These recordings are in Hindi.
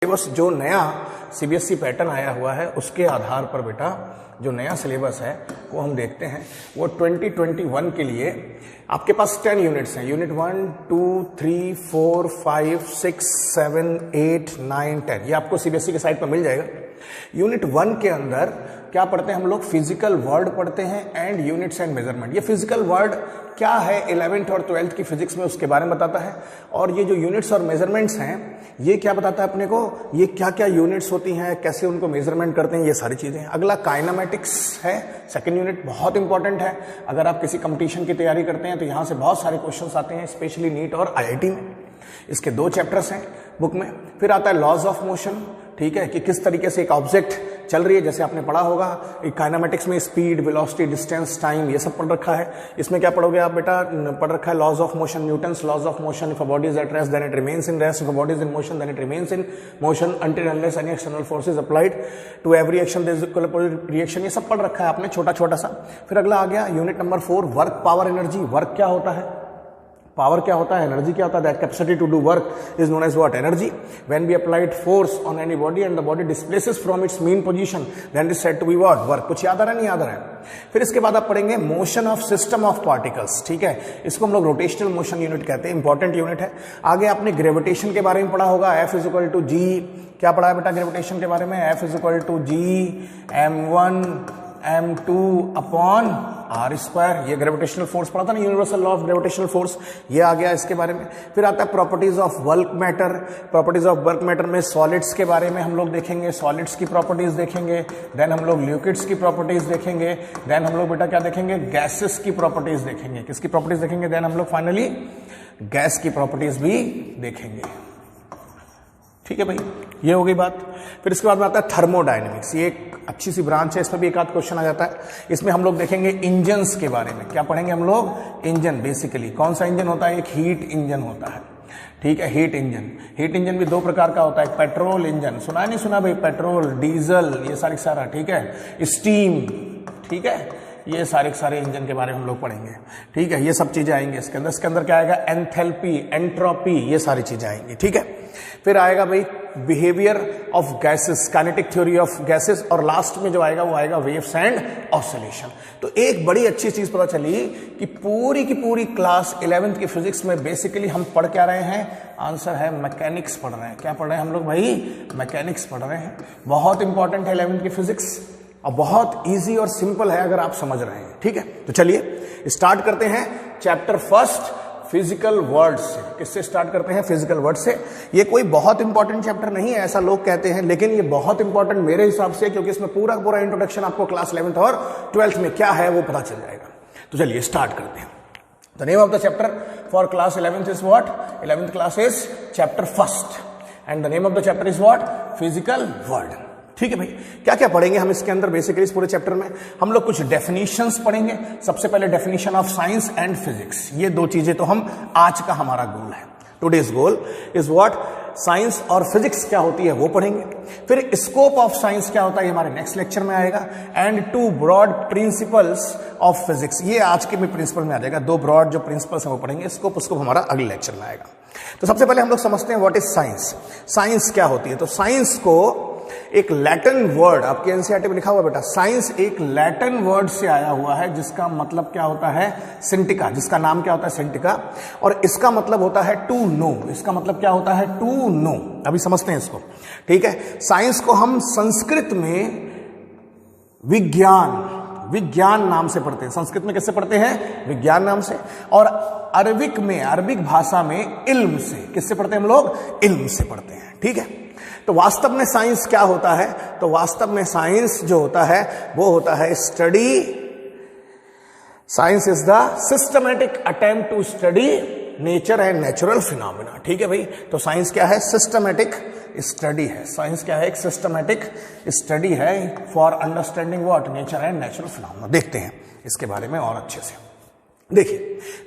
सिलेबस जो नया सीबीएसई पैटर्न आया हुआ है उसके आधार पर बेटा जो नया सिलेबस है वो हम देखते हैं। वो 2021 के लिए आपके पास 10 यूनिट्स हैं। यूनिट 1, 2, 3, 4, 5, 6, 7, 8, 9, 10 ये आपको सीबीएसई के साइट पर मिल जाएगा। यूनिट 1 के अंदर क्या पढ़ते हैं हम लोग? फिजिकल वर्ड पढ़ते हैं एंड यूनिट्स एंड मेजरमेंट। ये फिजिकल वर्ड क्या है 11th और 12th की फिजिक्स में उसके बारे में बताता है। और ये जो यूनिट्स और मेजरमेंट्स हैं ये क्या बताता है अपने को? ये क्या क्या यूनिट्स होती हैं, कैसे उनको मेजरमेंट करते हैं, ये सारी चीजें। अगला काइनेमेटिक्स है, सेकंड यूनिट बहुत इंपॉर्टेंट है। अगर आप किसी कंपटीशन की तैयारी करते हैं तो यहां से बहुत सारे क्वेश्चंस आते हैं, स्पेशली नीट और आईआईटी में। इसके 2 चैप्टर्स हैं बुक में। फिर आता है लॉज ऑफ मोशन, ठीक है, कि किस तरीके से एक ऑब्जेक्ट चल रही है, जैसे आपने पढ़ा होगा काइनेमेटिक्स में स्पीड, वेलोसिटी, डिस्टेंस, टाइम, ये सब पढ़ रखा है। इसमें क्या पढ़ोगे आप बेटा? पढ़ रखा है laws of motion, Newton's laws of motion. If a body is at rest then it remains in rest, if a body is in motion then it remains in motion until unless any external force is applied to every action there is equal opposite reaction. ये सब पढ़ रखा है आपने छोटा छोटा सा। फिर अगला आ गया unit number 4, work, power, energy. Work क्या होता है, पावर क्या होता है, एनर्जी क्या होता है? That capacity to do work is known as what? Energy. When we applied force on any body and the body displaces from its mean position then is said to be what? Work. कुछ याद आ रहा है, नहीं याद आ रहा है? फिर इसके बाद आप पढ़ेंगे motion of system of particles, ठीक है, इसको हम लोग रोटेशनल मोशन यूनिट कहते हैं, इंपॉर्टेंट यूनिट है। आगे आपने ग्रेविटेशन के बारे में पढ़ा होगा, F is equal to G. क्या पढ़ा है बेटा ग्रेविटेशन के बारे में? F is equal to G m1 m2 upon R square. ये ग्रेविटेशनल फोर्स पढ़ा था ना, universal law of gravitational force, ये आ गया इसके बारे में। फिर आता है properties of work matter. Properties of work matter में सॉलिड्स के बारे में हम लोग देखेंगे, सॉलिड्स की प्रॉपर्टीज देखेंगे। देन हम लोग लिक्विड्स की प्रॉपर्टीज देखेंगे। देन हम लोग बेटा क्या देखेंगे? गैसेस की प्रॉपर्टीज देखेंगे। किसकी प्रॉपर्टीज देखेंगे? देन हम लोग फाइनली गैस की प्रॉपर्टीज भी देखेंगे। ठीक है भाई, ये हो गई बात। फिर इसके बाद में आता है थर्मोडायनेमिक्स। ये एक अच्छी सी ब्रांच है, इसमें भी एक आध क्वेश्चन आ जाता है। इसमें हम लोग देखेंगे इंजन्स के बारे में। क्या पढ़ेंगे हम लोग? इंजन। बेसिकली कौन सा इंजन होता है? एक हीट इंजन होता है, ठीक है, हीट इंजन। हीट इंजन भी 2 प्रकार का होता है। पेट्रोल इंजन, सुना नहीं सुना भाई? पेट्रोल, डीजल, ये सारा, ठीक है, स्टीम, ठीक है, ये सारे इंजन के बारे में हम लोग पढ़ेंगे, ठीक है। ये सब चीजें आएंगे इसके अंदर। इसके अंदर क्या आएगा? एंथैल्पी, एंट्रोपी, ये सारी चीजें आएंगी, ठीक है। फिर आएगा भाई behaviour of gases, kinetic theory of gases. और लास्ट में जो आएगा वो आएगा वेव्स एंड ऑसिलेशन। तो एक बड़ी अच्छी चीज पता चली कि पूरी की पूरी क्लास 11th की फिजिक्स में बेसिकली हम पढ़ क्या रहे हैं? आंसर है मैकेनिक्स पढ़ रहे हैं। क्या पढ़ रहे हैं हम लोग भाई? मैकेनिक्स पढ़ रहे हैं। बहुत इंपॉर्टेंट है 11th की फिजिक्स और बहुत इजी और सिंपल है अगर आप समझ रहे हैं, ठीक है। तो चलिए स्टार्ट करते हैं चैप्टर फर्स्ट, फिजिकल वर्ड से। किससे स्टार्ट करते हैं? फिजिकल वर्ड से। ये कोई बहुत इंपॉर्टेंट चैप्टर नहीं है ऐसा लोग कहते हैं, लेकिन ये बहुत इंपॉर्टेंट मेरे हिसाब से, क्योंकि इसमें पूरा इंट्रोडक्शन आपको क्लास 11th और 12th में क्या है वो पता चल जाएगा। तो चलिए स्टार्ट करते हैं। The name of the chapter for class 11th is what? 11th class is chapter first and the name of the chapter is what? Physical word. ठीक है भाई, क्या क्या पढ़ेंगे हम इसके अंदर? बेसिकली इस पूरे चैप्टर में हम लोग कुछ डेफिनेशंस पढ़ेंगे। सबसे पहले definition of science and physics. ये 2 चीजें तो हम आज का हमारा गोल है। Today's goal is what? Science और फिजिक्स क्या होती है वो पढ़ेंगे। फिर स्कोप ऑफ साइंस क्या होता है, हमारे नेक्स्ट लेक्चर में आएगा। And 2 broad principles of physics, ये आज के भी प्रिंसिपल में आ जाएगा। 2 ब्रॉड जो प्रिंसिपल्स हैं वो पढ़ेंगे। स्कोप उसको हमारा अगले लेक्चर में आएगा। तो सबसे पहले हम लोग समझते हैं व्हाट इज साइंस। साइंस क्या होती है? तो साइंस को एक लैटिन वर्ड, आपके एनसीईआरटी में लिखा हुआ बेटा, साइंस एक लैटिन वर्ड से आया हुआ है जिसका मतलब क्या होता है? सिंटिका, जिसका नाम क्या होता है? सिंटिका। और इसका मतलब होता है टू नो। इसका मतलब क्या होता है? To know. अभी समझते हैं इसको, ठीक है। साइंस को हम संस्कृत में विज्ञान नाम से पढ़ते हैं। संस्कृत में कैसे पढ़ते हैं? विज्ञान नाम से। और अरबिक भाषा में इल्म से। किससे पढ़ते हैं हम लोग? इल्म से पढ़ते हैं, ठीक है। तो वास्तव में साइंस क्या होता है? तो वास्तव में साइंस जो होता है वो होता है study. Science is the systematic attempt to study nature and natural phenomena, ठीक है भाई। तो साइंस क्या है? सिस्टमैटिक स्टडी है। साइंस क्या है? एक सिस्टमैटिक स्टडी है for understanding what? Nature and natural phenomena. देखते हैं इसके बारे में और अच्छे से। देखिए,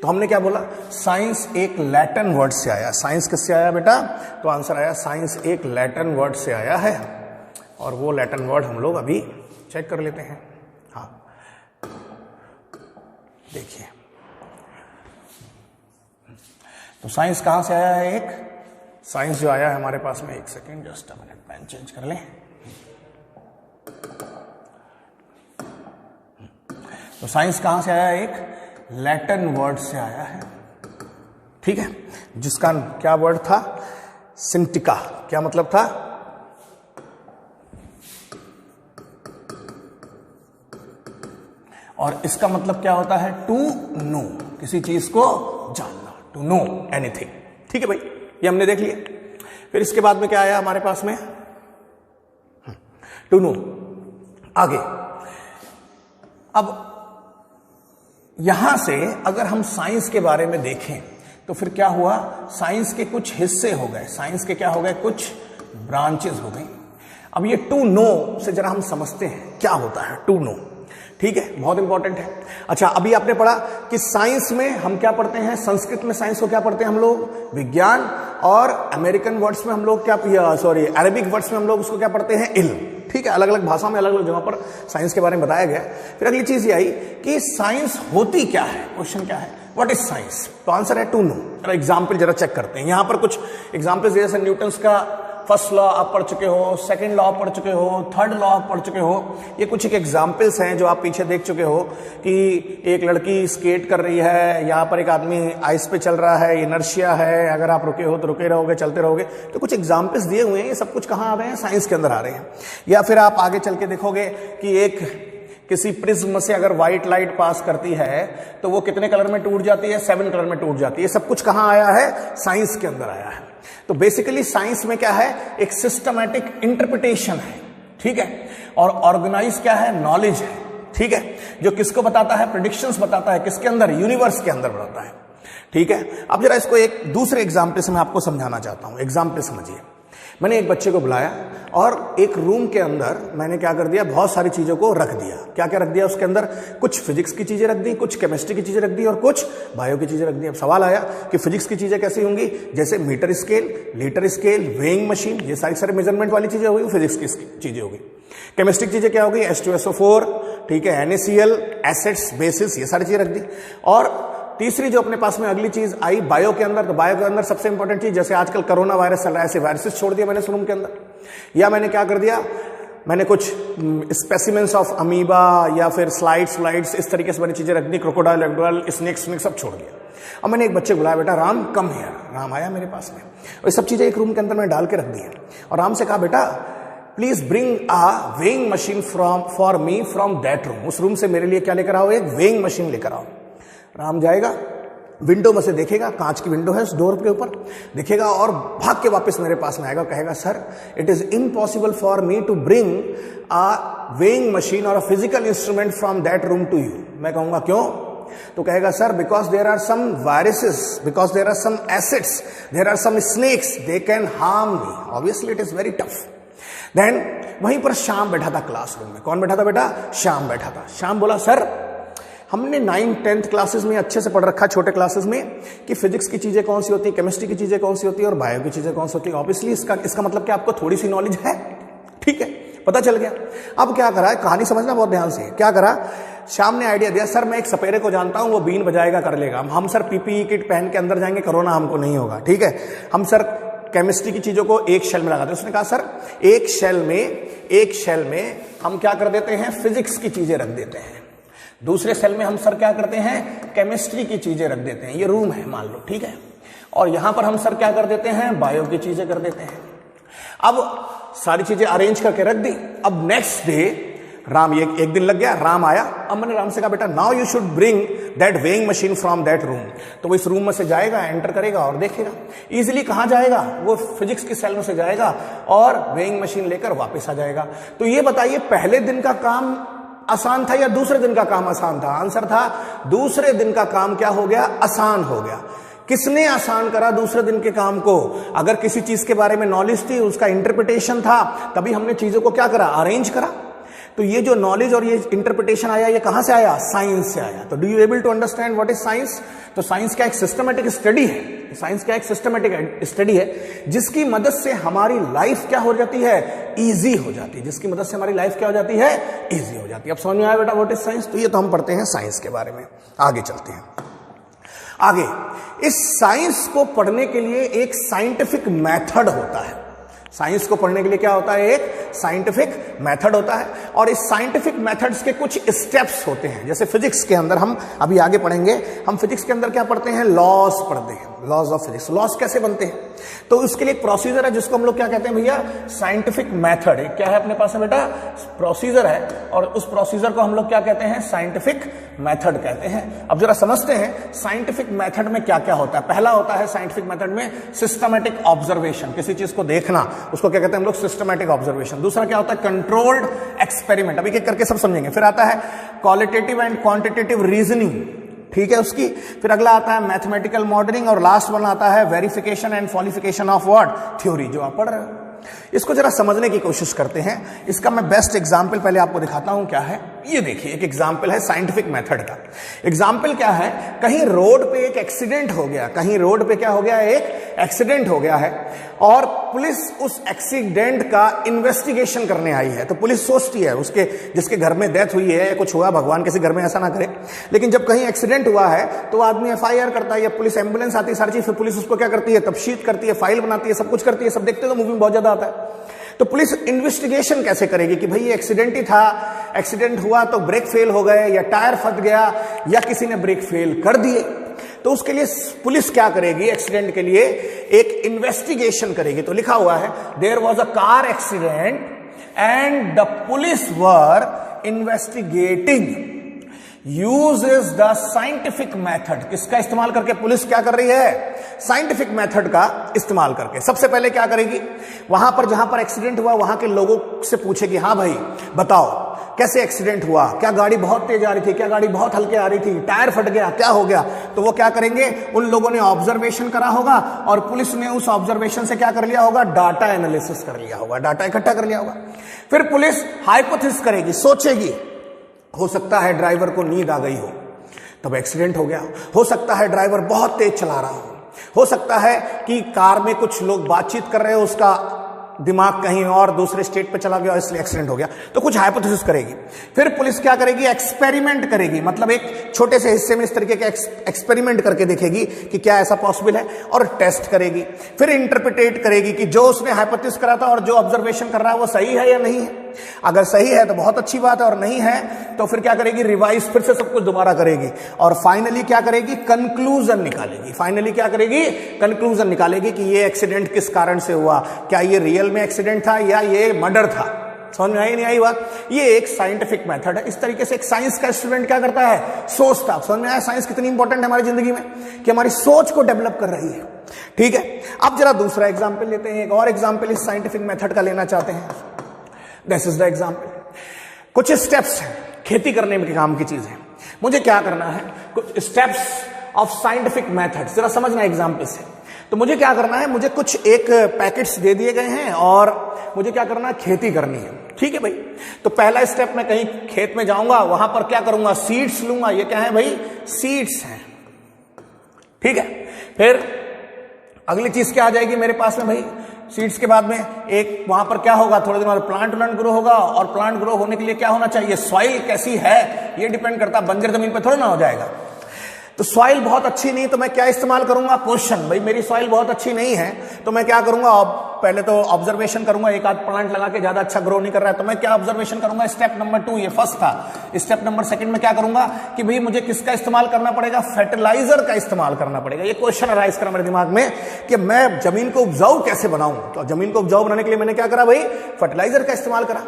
तो हमने क्या बोला? साइंस एक लैटिन वर्ड से आया। साइंस किससे आया बेटा? तो आंसर आया साइंस एक लैटिन वर्ड से आया है। और वो लैटिन वर्ड हम लोग अभी चेक कर लेते हैं। हाँ, देखिए, तो साइंस कहां से आया है? एक साइंस जो आया है हमारे पास में, एक second just a minute, pen change कर लें। तो साइंस कहां से आया? एक लैटिन वर्ड से आया है, ठीक है, जिसका क्या वर्ड था? सिंटिका। क्या मतलब था? और इसका मतलब क्या होता है? टू नो, किसी चीज को जानना, टू नो एनीथिंग। ठीक है भाई, ये हमने देख लिया। फिर इसके बाद में क्या आया हमारे पास में? To know. आगे अब यहां से अगर हम साइंस के बारे में देखें तो फिर क्या हुआ? साइंस के कुछ हिस्से हो गए, साइंस के क्या हो गए? कुछ ब्रांचेस हो गई। अब ये टू नो से जरा हम समझते हैं क्या होता है टू नो। ठीक है, बहुत इंपॉर्टेंट है। अच्छा, अभी आपने पढ़ा कि साइंस में हम क्या पढ़ते हैं? संस्कृत में साइंस को क्या पढ़ते हैं हम लोग? विज्ञान। और अमेरिकन वर्ड्स में हम लोग क्या, अरेबिक वर्ड्स में हम लोग उसको क्या पढ़ते हैं? इल्म। ठीक है, अलग अलग भाषा में अलग अलग जगह पर साइंस के बारे में बताया गया। फिर अगली चीज ये आई कि साइंस होती क्या है? क्वेश्चन क्या है? What is science? तो आंसर है टू नो। एग्जाम्पल जरा चेक करते हैं। यहां पर कुछ एग्जाम्पल्स जैसे न्यूटन्स का फर्स्ट लॉ आप पढ़ चुके हो, सेकंड लॉ पढ़ चुके हो, थर्ड लॉ आप पढ़ चुके हो। ये कुछ एक एग्जाम्पल्स हैं जो आप पीछे देख चुके हो कि एक लड़की स्केट कर रही है, यहाँ पर एक आदमी आइस पे चल रहा है, इनर्शिया है, अगर आप रुके हो तो रुके रहोगे, चलते रहोगे। तो कुछ एग्जाम्पल्स दिए हुए हैं, ये सब कुछ कहाँ आ रहे हैं? साइंस के अंदर आ रहे हैं। या फिर आप आगे चल के देखोगे कि एक किसी प्रिज्म से अगर व्हाइट लाइट पास करती है तो वो कितने कलर में टूट जाती है? 7 कलर में टूट जाती है। सब कुछ कहाँ आया है? साइंस के अंदर आया है। तो बेसिकली साइंस में क्या है? एक सिस्टमैटिक इंटरप्रिटेशन है, ठीक है, और ऑर्गेनाइज क्या है? नॉलेज है, ठीक है, जो किसको बताता है? प्रेडिक्शंस बताता है। किसके अंदर? यूनिवर्स के अंदर बताता है, ठीक है। अब जरा इसको एक दूसरे एग्जाम्पल से मैं आपको समझाना चाहता हूं। एग्जाम्पल समझिए। मैंने एक बच्चे को बुलाया और एक रूम के अंदर मैंने क्या कर दिया? बहुत सारी चीजों को रख दिया। क्या क्या रख दिया उसके अंदर? कुछ फिजिक्स की चीजें रख दी, कुछ केमिस्ट्री की चीजें रख दी और कुछ बायो की चीजें रख दी। अब सवाल आया कि फिजिक्स की चीजें कैसी होंगी? जैसे metre scale, litre scale, weighing machine, ये सारी मेजरमेंट वाली चीजें होगी, फिजिक्स की चीजें होगी। केमिस्ट्री की चीजें क्या होगी? H2SO4, ठीक है, NaCl, एसिड्स, बेसिस, ये सारी चीजें रख दी। और तीसरी जो अपने पास में अगली चीज आई बायो के अंदर, तो बायो के अंदर सबसे इंपॉर्टेंट चीज, जैसे आजकल कोरोना वायरस चल रहा है, ऐसे वायरसेस छोड़ दिया मैंने इस रूम के अंदर। या मैंने क्या कर दिया? मैंने कुछ स्पेसिमेंस ऑफ अमीबा या फिर स्लाइड्स इस तरीके से मैंने चीजें रख दी, क्रोकोडाइल, एग्डोडाइल, स्नेक सब छोड़ दिया। अब मैंने एक बच्चे बुलाया, बेटा राम कम हियर। राम आया मेरे पास में और ये सब चीजें एक रूम के अंदर मैंने डाल के रख दी है। और राम से कहा, बेटा please bring a weighing machine for me from that room. उस रूम से मेरे लिए क्या लेकर आओ? एक वेइंग मशीन लेकर आओ। राम जाएगा, विंडो में से देखेगा, कांच की विंडो है उस डोर के ऊपर, देखेगा और भाग के वापस मेरे पास में आएगा, कहेगा sir it is impossible for me to bring a weighing machine or a physical instrument from that room to you. मैं कहूंगा क्यों? तो कहेगा sir because there are some viruses, because there are some acids, there are some snakes, they can harm me. Obviously it is very tough. Then वहीं पर श्याम बैठा था क्लासरूम में। कौन बैठा था बेटा? श्याम बैठा था। श्याम बोला सर हमने 9th 10th क्लासेस में अच्छे से पढ़ रखा, छोटे क्लासेस में, कि फिजिक्स की चीजें कौन सी होती है, केमिस्ट्री की चीजें कौन सी होती है और बायो की चीजें कौन सी होती है। ऑब्वियसली इसका मतलब क्या आपको थोड़ी सी नॉलेज है, ठीक है, पता चल गया। अब क्या करा है, कहानी समझना बहुत ध्यान से। क्या करा? श्याम ने आइडिया दिया, सर मैं एक सपेरे को जानता हूं, वो बीन बजाएगा, कर लेगा। हम सर पीपीई किट पहन के अंदर जाएंगे, कोरोना हमको नहीं होगा, ठीक है। हम सर केमिस्ट्री की चीजों को एक शेल में लगाते हैं। उसने कहा सर एक शेल में हम क्या कर देते हैं? फिजिक्स की चीजें रख देते हैं। दूसरे सेल में हम सर क्या करते हैं? केमिस्ट्री की चीजें रख देते हैं। ये रूम है मान लो, ठीक है, और यहां पर हम सर क्या कर देते हैं? बायो की चीजें कर देते हैं। अब सारी चीजें अरेंज करके रख दी। अब नेक्स्ट डे राम, ये एक दिन लग गया, राम आया। अब मैंने राम से कहा बेटा now you should bring that weighing machine from that room. तो वो इस रूम में से जाएगा, एंटर करेगा और देखेगा। इजीली कहां जाएगा? वो फिजिक्स की सेल में से जाएगा और वेइंग मशीन लेकर वापस आ जाएगा। तो ये बताइए पहले दिन का काम आसान था या दूसरे दिन का काम आसान था? आंसर था दूसरे दिन का काम क्या हो गया? आसान हो गया। किसने आसान करा दूसरे दिन के काम को? अगर किसी चीज के बारे में नॉलेज थी, उसका इंटरप्रिटेशन था, तभी हमने चीजों को क्या करा? अरेंज करा। तो ये जो नॉलेज और ये इंटरप्रिटेशन आया, ये कहां से आया? साइंस से आया। तो do you able to understand what is science? तो साइंस क्या एक सिस्टमैटिक स्टडी है। साइंस क्या एक सिस्टमैटिक स्टडी है जिसकी मदद से हमारी लाइफ क्या हो जाती है? इजी हो जाती है। जिसकी मदद से हमारी लाइफ क्या हो जाती है? इजी हो जाती है। अब समझ में आया बेटा व्हाट इज साइंस? तो ये तो हम पढ़ते हैं साइंस के बारे में। आगे चलते हैं। आगे इस साइंस को पढ़ने के लिए एक साइंटिफिक मेथड होता है। साइंस को पढ़ने के लिए क्या होता है? एक साइंटिफिक मेथड होता है। और इस साइंटिफिक मेथड्स के कुछ स्टेप्स होते हैं। जैसे फिजिक्स के अंदर हम अभी आगे पढ़ेंगे, हम फिजिक्स के अंदर क्या पढ़ते हैं? लॉज पढ़ते हैं, लॉज ऑफ फिजिक्स। लॉज कैसे बनते हैं? तो उसके लिए एक प्रोसीजर है जिसको हम लोग क्या कहते हैं भैया? Scientific method. क्या है अपने पास में बेटा? प्रोसीजर है, और उस प्रोसीजर को हम लोग क्या कहते हैं? साइंटिफिक मेथड कहते हैं। अब जरा समझते हैं साइंटिफिक मेथड में क्या क्या होता है। पहला होता है साइंटिफिक मेथड में सिस्टमैटिक ऑब्जर्वेशन, किसी चीज को देखना, उसको क्या कहते हैं हम लोग? Systematic observation. दूसरा क्या होता है? Controlled experiment. अभी एक करके सब समझेंगे। फिर आता है क्वालिटेटिव एंड क्वांटिटेटिव रीजनिंग, ठीक है उसकी। फिर अगला आता है मैथमेटिकल मॉडलिंग, और लास्ट वन आता है verification and falsification of what? Theory, जो आप पढ़ रहे हो। इसको जरा समझने की कोशिश करते हैं। इसका मैं बेस्ट एग्जाम्पल पहले आपको दिखाता हूं क्या है। ये देखिए एक एग्जाम्पल है साइंटिफिक मेथड का। एग्जाम्पल क्या है? कहीं रोड पे एक एक्सीडेंट हो गया, कहीं रोड पे क्या हो गया? एक एक्सीडेंट हो गया है, और पुलिस उस एक्सीडेंट का इन्वेस्टिगेशन करने आई है। तो पुलिस सोचती है उसके जिसके घर में डेथ हुई है, कुछ हुआ, भगवान किसी घर में ऐसा ना करे, लेकिन जब कहीं एक्सीडेंट हुआ है तो आदमी FIR करता है, या पुलिस एम्बुलेंस आती है, सारी चीज। फिर पुलिस उसको क्या करती है? तफ्शीद करती है, फाइल बनाती है, सब कुछ करती है। सब देखते हैं तो मूवी में बहुत ज्यादा आता है। तो पुलिस इन्वेस्टिगेशन कैसे करेगी कि भाई ये एक्सीडेंट ही था, एक्सीडेंट हुआ तो ब्रेक फेल हो गए, या टायर फट गया, या किसी ने ब्रेक फेल कर दिए। तो उसके लिए पुलिस क्या करेगी? एक्सीडेंट के लिए एक इन्वेस्टिगेशन करेगी। तो लिखा हुआ है there was a car accident and the police were investigating, uses the scientific method. किसका इस्तेमाल करके पुलिस क्या कर रही है? साइंटिफिक मेथड का इस्तेमाल करके। सबसे पहले क्या करेगी? वहां पर जहां पर एक्सीडेंट हुआ वहां के लोगों से पूछेगी, हाँ भाई बताओ कैसे एक्सीडेंट हुआ? क्या गाड़ी बहुत तेज आ रही थी? क्या गाड़ी बहुत हल्के आ रही थी? टायर फट गया? क्या हो गया? तो वो क्या करेंगे? उन लोगों ने ऑब्जर्वेशन करा होगा, और पुलिस ने उस ऑब्जर्वेशन से क्या कर लिया होगा? डाटा एनालिसिस कर लिया होगा, डाटा इकट्ठा कर लिया होगा। फिर पुलिस हाइपोथेसिस करेगी, सोचेगी, हो सकता है ड्राइवर को नींद आ गई हो तब एक्सीडेंट हो गया, हो सकता है ड्राइवर बहुत तेज चला रहा हो सकता है कि कार में कुछ लोग बातचीत कर रहे हो, उसका दिमाग कहीं और दूसरे स्टेट पे चला गया इसलिए एक्सीडेंट हो गया। तो कुछ हाइपोथेसिस करेगी। फिर पुलिस क्या करेगी? एक्सपेरिमेंट करेगी, मतलब एक छोटे से हिस्से में इस तरीके का एक्सपेरिमेंट करके देखेगी कि क्या ऐसा पॉसिबल है, और टेस्ट करेगी। फिर इंटरप्रिटेट करेगी कि जो उसने हाइपोथेसिस करा था और जो ऑब्जर्वेशन कर रहा है वो सही है या नहीं है। अगर सही है तो बहुत अच्छी बात है, और नहीं है तो फिर क्या करेगी? रिवाइज, फिर से सब कुछ दोबारा करेगी, और फाइनली क्या करेगी? कंक्लूजन निकालेगी। फाइनली क्या करेगी? कंक्लूजन निकालेगी कि ये एक्सीडेंट किस कारण से हुआ, क्या ये रियल में एक्सीडेंट था या ये मर्डर था। समझ में आई नहीं आई बात? ये एक साइंटिफिक मेथड है। इस तरीके से एक साइंस का स्टूडेंट क्या करता है? सोचता। समझ में आया साइंस कितनी इंपॉर्टेंट है हमारी जिंदगी में, कि हमारी सोच को डेवलप कर रही है। ठीक है, अब जरा दूसरा एग्जाम्पल लेते हैं। एक और एग्जाम्पल इस साइंटिफिक मेथड का लेना चाहते हैं। This is the example. कुछ स्टेप्स हैं, खेती करने में काम की चीज है। मुझे क्या करना है? कुछ स्टेप्स ऑफ साइंटिफिक मेथड, जरा समझना एग्जाम्पल से। तो मुझे क्या करना है? मुझे कुछ एक पैकेट्स दे दिए गए हैं और मुझे क्या करना है? खेती करनी है। ठीक है भाई। तो पहला स्टेप, मैं कहीं खेत में जाऊंगा, वहां पर क्या करूंगा? सीड्स लूंगा। ये क्या है भाई? सीड्स हैं। ठीक है। फिर अगली चीज क्या आ जाएगी मेरे पास में भाई? सीड्स के बाद में एक वहां पर क्या होगा? थोड़े दिन बाद प्लांट ग्रो होगा, और प्लांट ग्रो होने के लिए क्या होना चाहिए? सॉइल कैसी है ये डिपेंड करता है। बंजर जमीन पे थोड़ा ना हो जाएगा। तो सॉइल बहुत अच्छी नहीं, तो मैं क्या इस्तेमाल करूंगा? क्वेश्चन। भाई मेरी सॉइल बहुत अच्छी नहीं है तो मैं क्या करूंगा? पहले तो ऑब्जर्वेशन करूंगा। एक आध प्लांट लगा के ज्यादा अच्छा ग्रो नहीं कर रहा है तो मैं क्या ऑब्जर्वेशन करूंगा? स्टेप नंबर 2, ये फर्स्ट था। स्टेप नंबर सेकंड में क्या करूंगा कि भाई मुझे किसका इस्तेमाल करना पड़ेगा? फर्टिलाइजर का इस्तेमाल करना पड़ेगा। ये क्वेश्चन अराइज करा मेरे दिमाग में कि मैं जमीन को उपजाऊ कैसे बनाऊं। तो जमीन को उपजाऊ बनाने के लिए मैंने क्या करा भाई? फर्टिलाइजर का इस्तेमाल करा।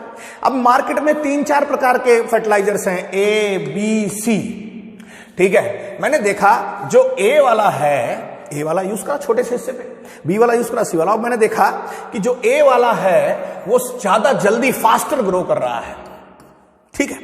अब मार्केट में 3-4 प्रकार के फर्टिलाइजर्स हैं, A, B, C। ठीक है, मैंने देखा जो ए वाला है, ए वाला यूज करा छोटे से हिस्से पे, बी वाला यूज करा सी वाला। और मैंने देखा कि जो ए वाला है वो ज्यादा जल्दी फास्टर ग्रो कर रहा है। ठीक है,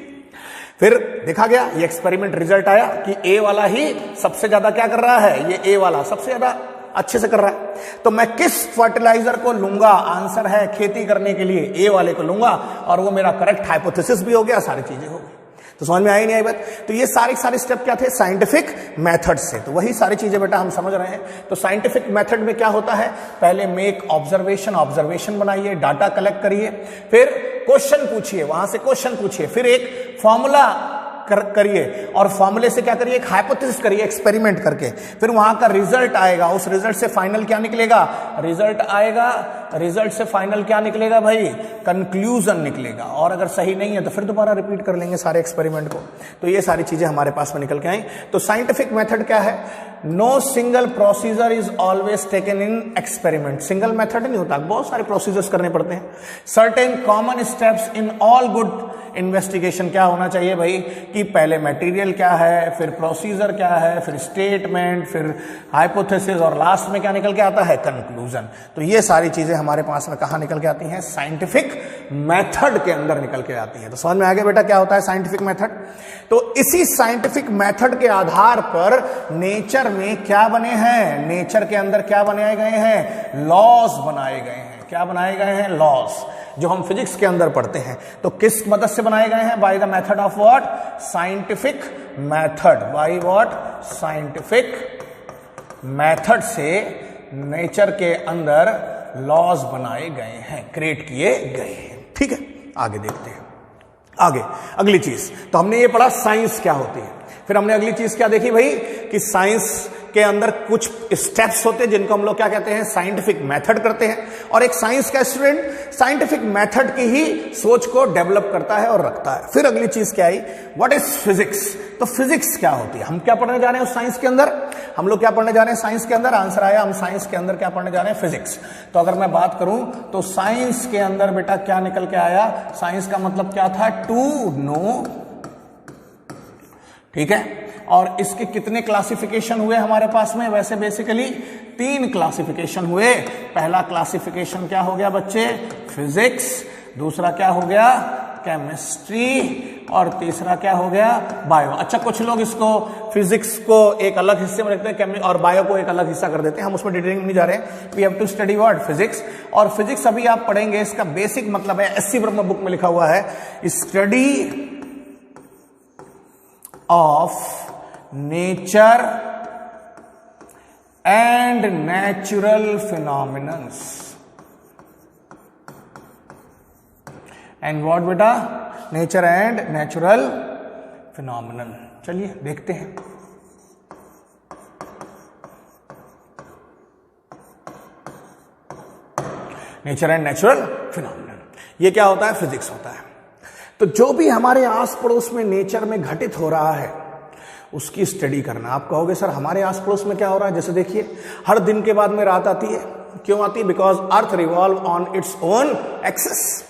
फिर देखा गया, ये एक्सपेरिमेंट रिजल्ट आया कि ए वाला ही सबसे ज्यादा क्या कर रहा है? ये ए वाला सबसे ज्यादा अच्छे से कर रहा है। तो मैं किस फर्टिलाइजर को लूंगा? आंसर है खेती करने के लिए ए वाले को लूंगा, और वो मेरा करेक्ट हाइपोथेसिस भी हो गया, सारी चीजें हो गई। तो समझ में आई नहीं आई बात? तो ये सारे स्टेप क्या थे? साइंटिफिक मेथड से। तो वही सारी चीजें बेटा हम समझ रहे हैं। तो साइंटिफिक मेथड में क्या होता है? पहले मेक ऑब्जर्वेशन बनाइए, डाटा कलेक्ट करिए, फिर क्वेश्चन पूछिए, वहां से क्वेश्चन पूछिए, फिर एक फॉर्मूला करिए और फॉर्मूले से क्या करिए, एक हाइपोथेसिस करिए एक्सपेरिमेंट करके, फिर वहां का रिजल्ट आएगा, उस रिजल्ट से फाइनल क्या निकलेगा, रिजल्ट आएगा, रिजल्ट से फाइनल क्या निकलेगा भाई, कंक्लूजन निकलेगा। और अगर सही नहीं है तो फिर दोबारा रिपीट कर लेंगे सारे एक्सपेरिमेंट को। तो ये सारी चीजें हमारे पास में निकल के आई। तो साइंटिफिक मेथड क्या है, no single procedure is always taken in experiment. Single method नहीं होता, बहुत सारे प्रोसीजर्स करने पड़ते हैं। Certain common steps in all good investigation क्या होना चाहिए भाई, कि पहले मटेरियल क्या है, फिर प्रोसीजर क्या है, फिर स्टेटमेंट, फिर हाइपोथेसिस और लास्ट में क्या निकल के आता है, कंक्लूजन। तो ये सारी चीजें हमारे पास में कहां निकल के आती हैं, साइंटिफिक मेथड के अंदर निकल के आती हैं। तो समझ में आ गया बेटा क्या होता है साइंटिफिक मेथड। तो इसी साइंटिफिक मेथड के आधार पर नेचर में क्या बने हैं, नेचर के अंदर क्या बनाए गए हैं, लॉज बनाए गए हैं। क्या बनाए गए हैं, लॉज, जो हम फिजिक्स के अंदर पढ़ते हैं। तो किस मदद से बनाए गए हैं, by the method of what, scientific method. By what, scientific method से नेचर के अंदर लॉज बनाए गए हैं, क्रिएट किए गए हैं। ठीक है, आगे देखते हैं। आगे अगली चीज, तो हमने ये पढ़ा साइंस क्या होती है। फिर हमने अगली चीज क्या देखी भाई, कि साइंस के अंदर कुछ स्टेप्स होते हैं जिनको हम लोग क्या कहते हैं, साइंटिफिक मेथड करते हैं। और एक साइंस का स्टूडेंट साइंटिफिक मेथड की ही सोच को डेवलप करता है और रखता है। फिर अगली चीज क्या आई, व्हाट इज फिजिक्स। तो फिजिक्स क्या होती है, हम क्या पढ़ने जा रहे हैं उस साइंस के अंदर, हम लोग क्या पढ़ने जा रहे हैं साइंस के अंदर, आंसर आया हम साइंस के अंदर क्या पढ़ने जा रहे हैं, फिजिक्स। तो अगर मैं बात करूं तो साइंस के अंदर बेटा क्या निकल के आया, साइंस का मतलब क्या था, टू नो। ठीक है, और इसके कितने क्लासिफिकेशन हुए हमारे पास में, वैसे बेसिकली 3 क्लासिफिकेशन हुए। पहला क्लासिफिकेशन क्या हो गया बच्चे, फिजिक्स, दूसरा क्या हो गया, केमिस्ट्री, और तीसरा क्या हो गया, बायो। अच्छा, कुछ लोग इसको फिजिक्स को एक अलग हिस्से में रखते हैं और बायो को एक अलग हिस्सा कर देते हैं, हम उसमें डिटेलिंग नहीं जा रहे हैं। We have to study what, physics. और फिजिक्स अभी आप पढ़ेंगे, इसका बेसिक मतलब है, एससी ब्रह्म बुक में लिखा हुआ है, study of nature and natural phenomenons. And what बेटा, नेचर एंड नेचुरल फिनोमिनन। चलिए देखते हैं। नेचर एंड नेचुरल फिनोमिनन, ये क्या होता है, फिजिक्स होता है। तो जो भी हमारे आस पड़ोस में नेचर में घटित हो रहा है उसकी स्टडी करना। आप कहोगे सर हमारे आस पड़ोस में क्या हो रहा है, जैसे देखिए हर दिन के बाद में रात आती है, क्यों आती है, because earth revolve on its own axis.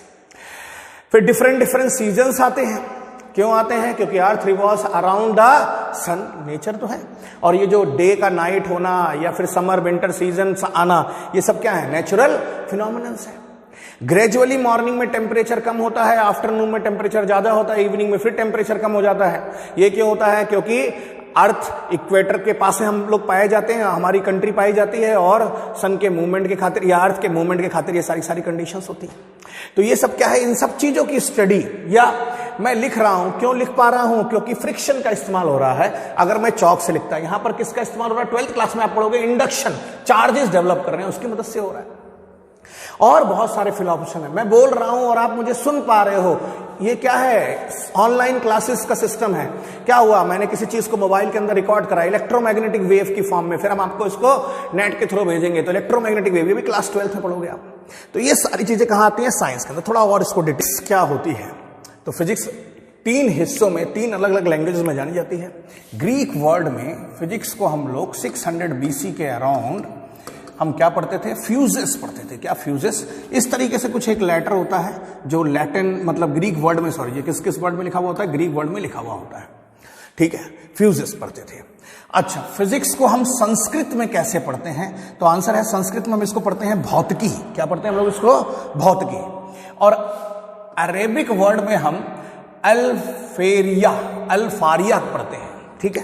फिर डिफरेंट डिफरेंट सीजन्स आते हैं, क्यों आते हैं, क्योंकि earth revolves around the sun, nature तो है। और ये जो डे का नाइट होना या फिर समर विंटर सीजन आना, ये सब क्या है, नेचुरल फिनोमिनन्स है। ग्रेजुअली मॉर्निंग में टेम्परेचर कम होता है, आफ्टरनून में टेम्परेचर ज्यादा होता है, इवनिंग में फिर टेम्परेचर कम हो जाता है। ये क्यों होता है, क्योंकि अर्थ इक्वेटर के पास में हम लोग पाए जाते हैं, हमारी कंट्री पाई जाती है, और सन के मूवमेंट के खातिर या अर्थ के मूवमेंट के खातिर ये सारी कंडीशंस होती है। तो ये सब क्या है, इन सब चीजों की स्टडी। या मैं लिख रहा हूं, क्यों लिख पा रहा हूं, क्योंकि फ्रिक्शन का इस्तेमाल हो रहा है। अगर मैं चौक से लिखता, यहां पर किसका इस्तेमाल हो रहा है, 12th क्लास में आप पढ़ोगे, इंडक्शन, चार्जेस डेवलप कर रहे हैं, उसकी मदद से हो रहा है। और बहुत सारे फिलॉसफी है, मैं बोल रहा हूं और आप मुझे सुन पा रहे हो। ये क्या है, ऑनलाइन क्लासेस का सिस्टम है। क्या हुआ, मैंने किसी चीज को मोबाइल के अंदर रिकॉर्ड करा इलेक्ट्रोमैग्नेटिक वेव की फॉर्म में, फिर हम आपको इसको नेट के थ्रू भेजेंगे, तो इलेक्ट्रोमैग्नेटिक वेव, ये भी क्लास 12th में पढ़ोगे आप। तो ये सारी चीजें कहां आती हैं, साइंस के अंदर। थोड़ा और इसको डिटेल्स क्या होती है, तो फिजिक्स 3 हिस्सों में, 3 अलग अलग लैंग्वेजेस में जानी जाती है। ग्रीक वर्ल्ड में फिजिक्स को हम लोग 600 BC के अराउंड हम क्या पढ़ते थे, फ्यूजेस पढ़ते थे। क्या फ्यूजेस, इस तरीके से कुछ एक लेटर होता है जो लैटिन मतलब ग्रीक वर्ड में, सॉरी ये किस किस वर्ड में लिखा हुआ होता है, ग्रीक वर्ड में लिखा हुआ होता है। ठीक है, फ्यूजेस पढ़ते थे। अच्छा, फिजिक्स को हम संस्कृत में कैसे पढ़ते हैं, तो आंसर है संस्कृत में हम इसको पढ़ते हैं भौतिकी। क्या पढ़ते हैं हम लोग इसको, भौतिकी। और अरेबिक वर्ड में हम अल्फारिया पढ़ते हैं। ठीक है,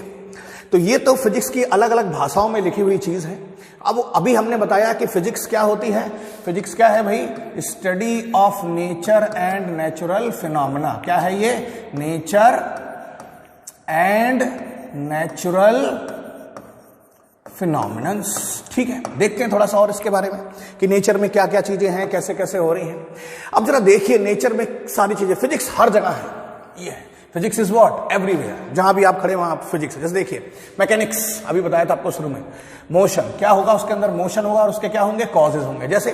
तो ये तो फिजिक्स की अलग अलग भाषाओं में लिखी हुई चीज है। अब अभी हमने बताया कि फिजिक्स क्या होती है, फिजिक्स क्या है भाई, study of nature and natural phenomena. क्या है ये, नेचर एंड नेचुरल फिनोमिनन्स। ठीक है, देखते हैं थोड़ा सा और इसके बारे में कि नेचर में क्या क्या चीजें हैं, कैसे कैसे हो रही हैं। अब जरा देखिए, नेचर में सारी चीजें, फिजिक्स हर जगह है। ये है फिजिक्स इज व्हाट? एवरीवेयर, जहां भी आप खड़े वहां आप फिजिक्स। जैसे देखिए मैकेनिक्स, अभी बताया था आपको शुरू में, मोशन क्या होगा, उसके अंदर मोशन होगा और उसके क्या होंगे, कॉजेज होंगे। जैसे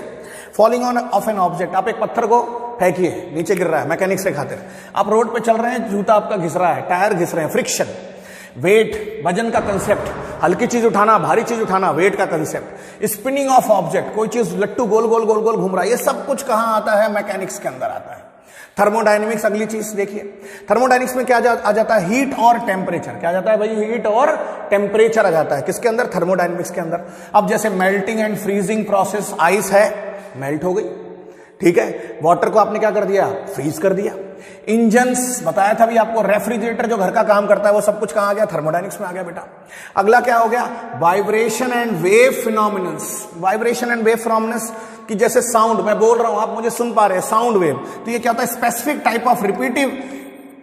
falling on off an object, आप एक पत्थर को फेंकिए, नीचे गिर रहा है, मैकेनिक्स के खातिर। आप रोड पे चल रहे हैं, जूता आपका घिस रहा है, टायर घिस रहे हैं, फ्रिक्शन। वेट, वजन का कंसेप्ट, हल्की चीज उठाना, भारी चीज उठाना, वेट का कंसेप्ट। स्पिनिंग ऑफ ऑब्जेक्ट, कोई चीज लट्टू गोल गोल गोल गोल घूम रहा है, ये सब कुछ कहां आता है, मैकेनिक्स के अंदर आता है। थर्मोडायनेमिक्स, अगली चीज देखिए, थर्मोडायनेमिक्स में क्या आ जाता है, हीट और टेम्परेचर। क्या आ जाता है भाई, हीट और टेम्परेचर आ जाता है, किसके अंदर, थर्मोडायनेमिक्स के अंदर। अब जैसे melting and freezing process, ice है, मेल्ट हो गई, ठीक है, वाटर को आपने क्या कर दिया, फ्रीज कर दिया। इंजन्स बताया था भी आपको, रेफ्रिजरेटर जो घर का काम करता है, वो सब कुछ कहां आ गया, थर्मोडायनेमिक्स में आ गया बेटा। अगला क्या हो गया, vibration and wave phenomenons. Vibration and wave phenomenons कि जैसे साउंड, मैं बोल रहा हूं, आप मुझे सुन पा रहे हैं, साउंड वेव, तो ये क्या होता है, specific type of repetitive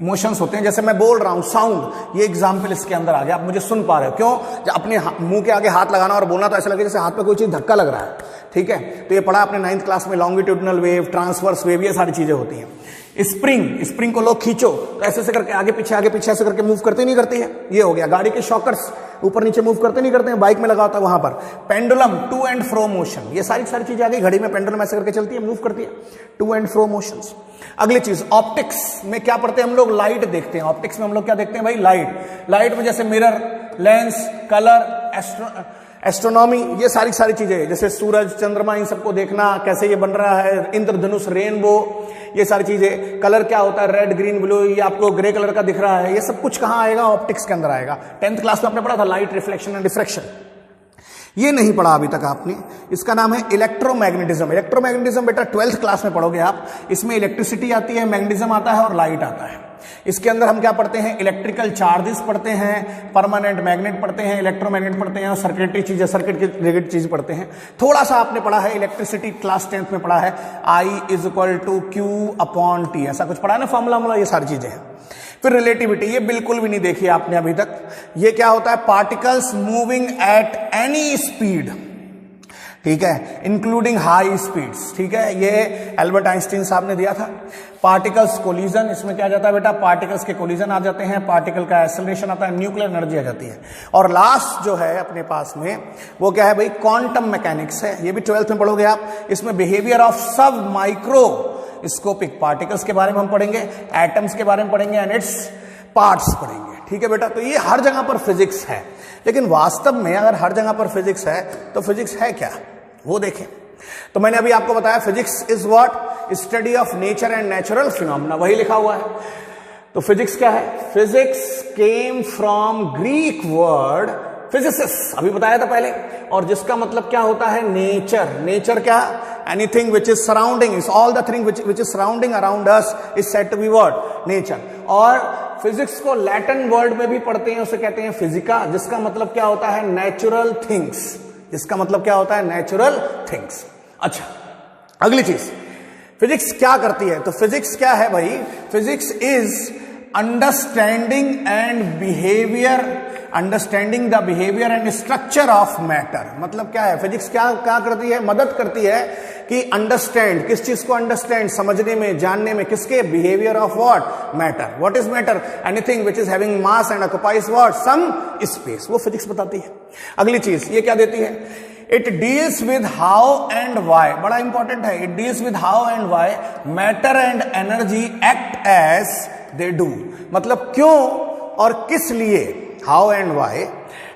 motions होते हैं। जैसे मैं बोल रहा हूं, साउंड, ये एग्जाम्पल इसके अंदर आ गया, आप मुझे सुन पा रहे हो। क्यों, जब अपने मुंह के आगे हाथ लगाना और बोलना, तो ऐसा लगे जैसे हाथ पे कोई चीज धक्का लग रहा है, ठीक है। तो ये पढ़ा आपने 9th क्लास में, लॉन्गिट्यूडिनल वेव, ट्रांसवर्स वेव, ये सारी चीजें होती हैं। स्प्रिंग, स्प्रिंग को लोग खींचो तो ऐसे ऐसे करके आगे पीछे ऐसे करके मूव करते नहीं करती है, ये हो गया। गाड़ी के शॉकर्स ऊपर नीचे मूव करते नहीं करते हैं, बाइक में लगा होता है वहां पर। Pendulum, to and fro motion, ये सारी चीजें आ गई। घड़ी में पेंडुलम ऐसे करके चलती है, मूव करती है, टू एंड फ्रो मोशंस। अगली चीज, ऑप्टिक्स में क्या पढ़ते हैं हम लोग, लाइट देखते हैं। ऑप्टिक्स में हम लोग क्या देखते हैं भाई, लाइट। लाइट में जैसे मिरर, लेंस, कलर, एस्ट्रोनॉमी, ये सारी चीजें, जैसे सूरज, चंद्रमा, इन सबको देखना, कैसे ये बन रहा है, इंद्रधनुष, रेनबो, ये सारी चीजें। कलर क्या होता है, रेड, ग्रीन, ब्लू, ये आपको ग्रे कलर का दिख रहा है, ये सब कुछ कहां आएगा, ऑप्टिक्स के अंदर आएगा। 10th क्लास में आपने पढ़ा था लाइट, रिफ्लेक्शन एंड डिफ्रैक्शन। ये नहीं पढ़ा अभी तक आपने, इसका नाम है इलेक्ट्रोमैग्नेटिज्म। इलेक्ट्रोमैग्नेटिज्म बेटा 12th क्लास में पढ़ोगे आप। इसमें इलेक्ट्रिसिटी आती है, मैग्नेटिज्म आता है और लाइट आता है। इसके अंदर हम क्या पढ़ते हैं, इलेक्ट्रिकल चार्जेस पढ़ते हैं, परमानेंट मैग्नेट पढ़ते हैं, इलेक्ट्रोमैग्नेट पढ़ते हैं और सर्किटरी चीजें, सर्किट की रिलेटेड चीज पढ़ते हैं। थोड़ा सा आपने पढ़ा है इलेक्ट्रिसिटी, क्लास 10th में पढ़ा है, I=Q/T, ऐसा कुछ पढ़ा है ना, फॉर्मूला, ये सारी चीजें हैं। फिर रिलेटिविटी, ये बिल्कुल भी नहीं देखी आपने अभी तक। ये क्या होता है, particles moving at any speed, ठीक है, इंक्लूडिंग हाई स्पीड्स, ठीक है, ये एल्बर्ट आइंस्टीन साहब ने दिया था। पार्टिकल्स कोलिजन, इसमें क्या जाता है बेटा, पार्टिकल्स के कोलिजन आ जाते हैं, पार्टिकल का एक्सेलरेशन आता है, न्यूक्लियर एनर्जी आ जाती है। और लास्ट जो है अपने पास में, वो क्या है भाई, क्वांटम मैकेनिक्स है। ये भी 12th में पढ़ोगे आप। इसमें बिहेवियर ऑफ सब माइक्रोस्कोपिक पार्टिकल्स के बारे में हम पढ़ेंगे, एटम्स के बारे में पढ़ेंगे एंड इट्स पार्ट्स पढ़ेंगे, ठीक है बेटा। तो ये हर जगह पर फिजिक्स है, लेकिन वास्तव में अगर हर जगह पर फिजिक्स है तो फिजिक्स है क्या, वो देखें। तो मैंने अभी आपको बताया, physics is what, study of nature and natural phenomena, वही लिखा हुआ है। तो फिजिक्स क्या है, physics came from Greek word physis, अभी बताया था पहले, और जिसका मतलब क्या होता है, नेचर। नेचर क्या, anything which is surrounding, is all the thing which is surrounding around us is said to be what, nature. और फिजिक्स को लैटिन वर्ड में भी पढ़ते हैं, उसे कहते हैं फिजिका, जिसका मतलब क्या होता है, नेचुरल थिंग्स, जिसका मतलब क्या होता है, नेचुरल थिंग्स। अच्छा, अगली चीज, फिजिक्स क्या करती है, तो फिजिक्स क्या है भाई, physics is understanding and behaviour, understanding the behaviour and structure of matter. मतलब क्या है, फिजिक्स क्या करती है, मदद करती है कि अंडरस्टैंड, किस चीज को अंडरस्टैंड, समझने में, जानने में, किसके, behaviour of what, matter. What is matter, anything which is having mass and occupies what, some space, वो फिजिक्स बताती है। अगली चीज ये क्या देती है, it deals with how and why, बड़ा इंपॉर्टेंट है, it deals with how and why matter and energy act as they do. मतलब क्यों और किस लिए, how and why,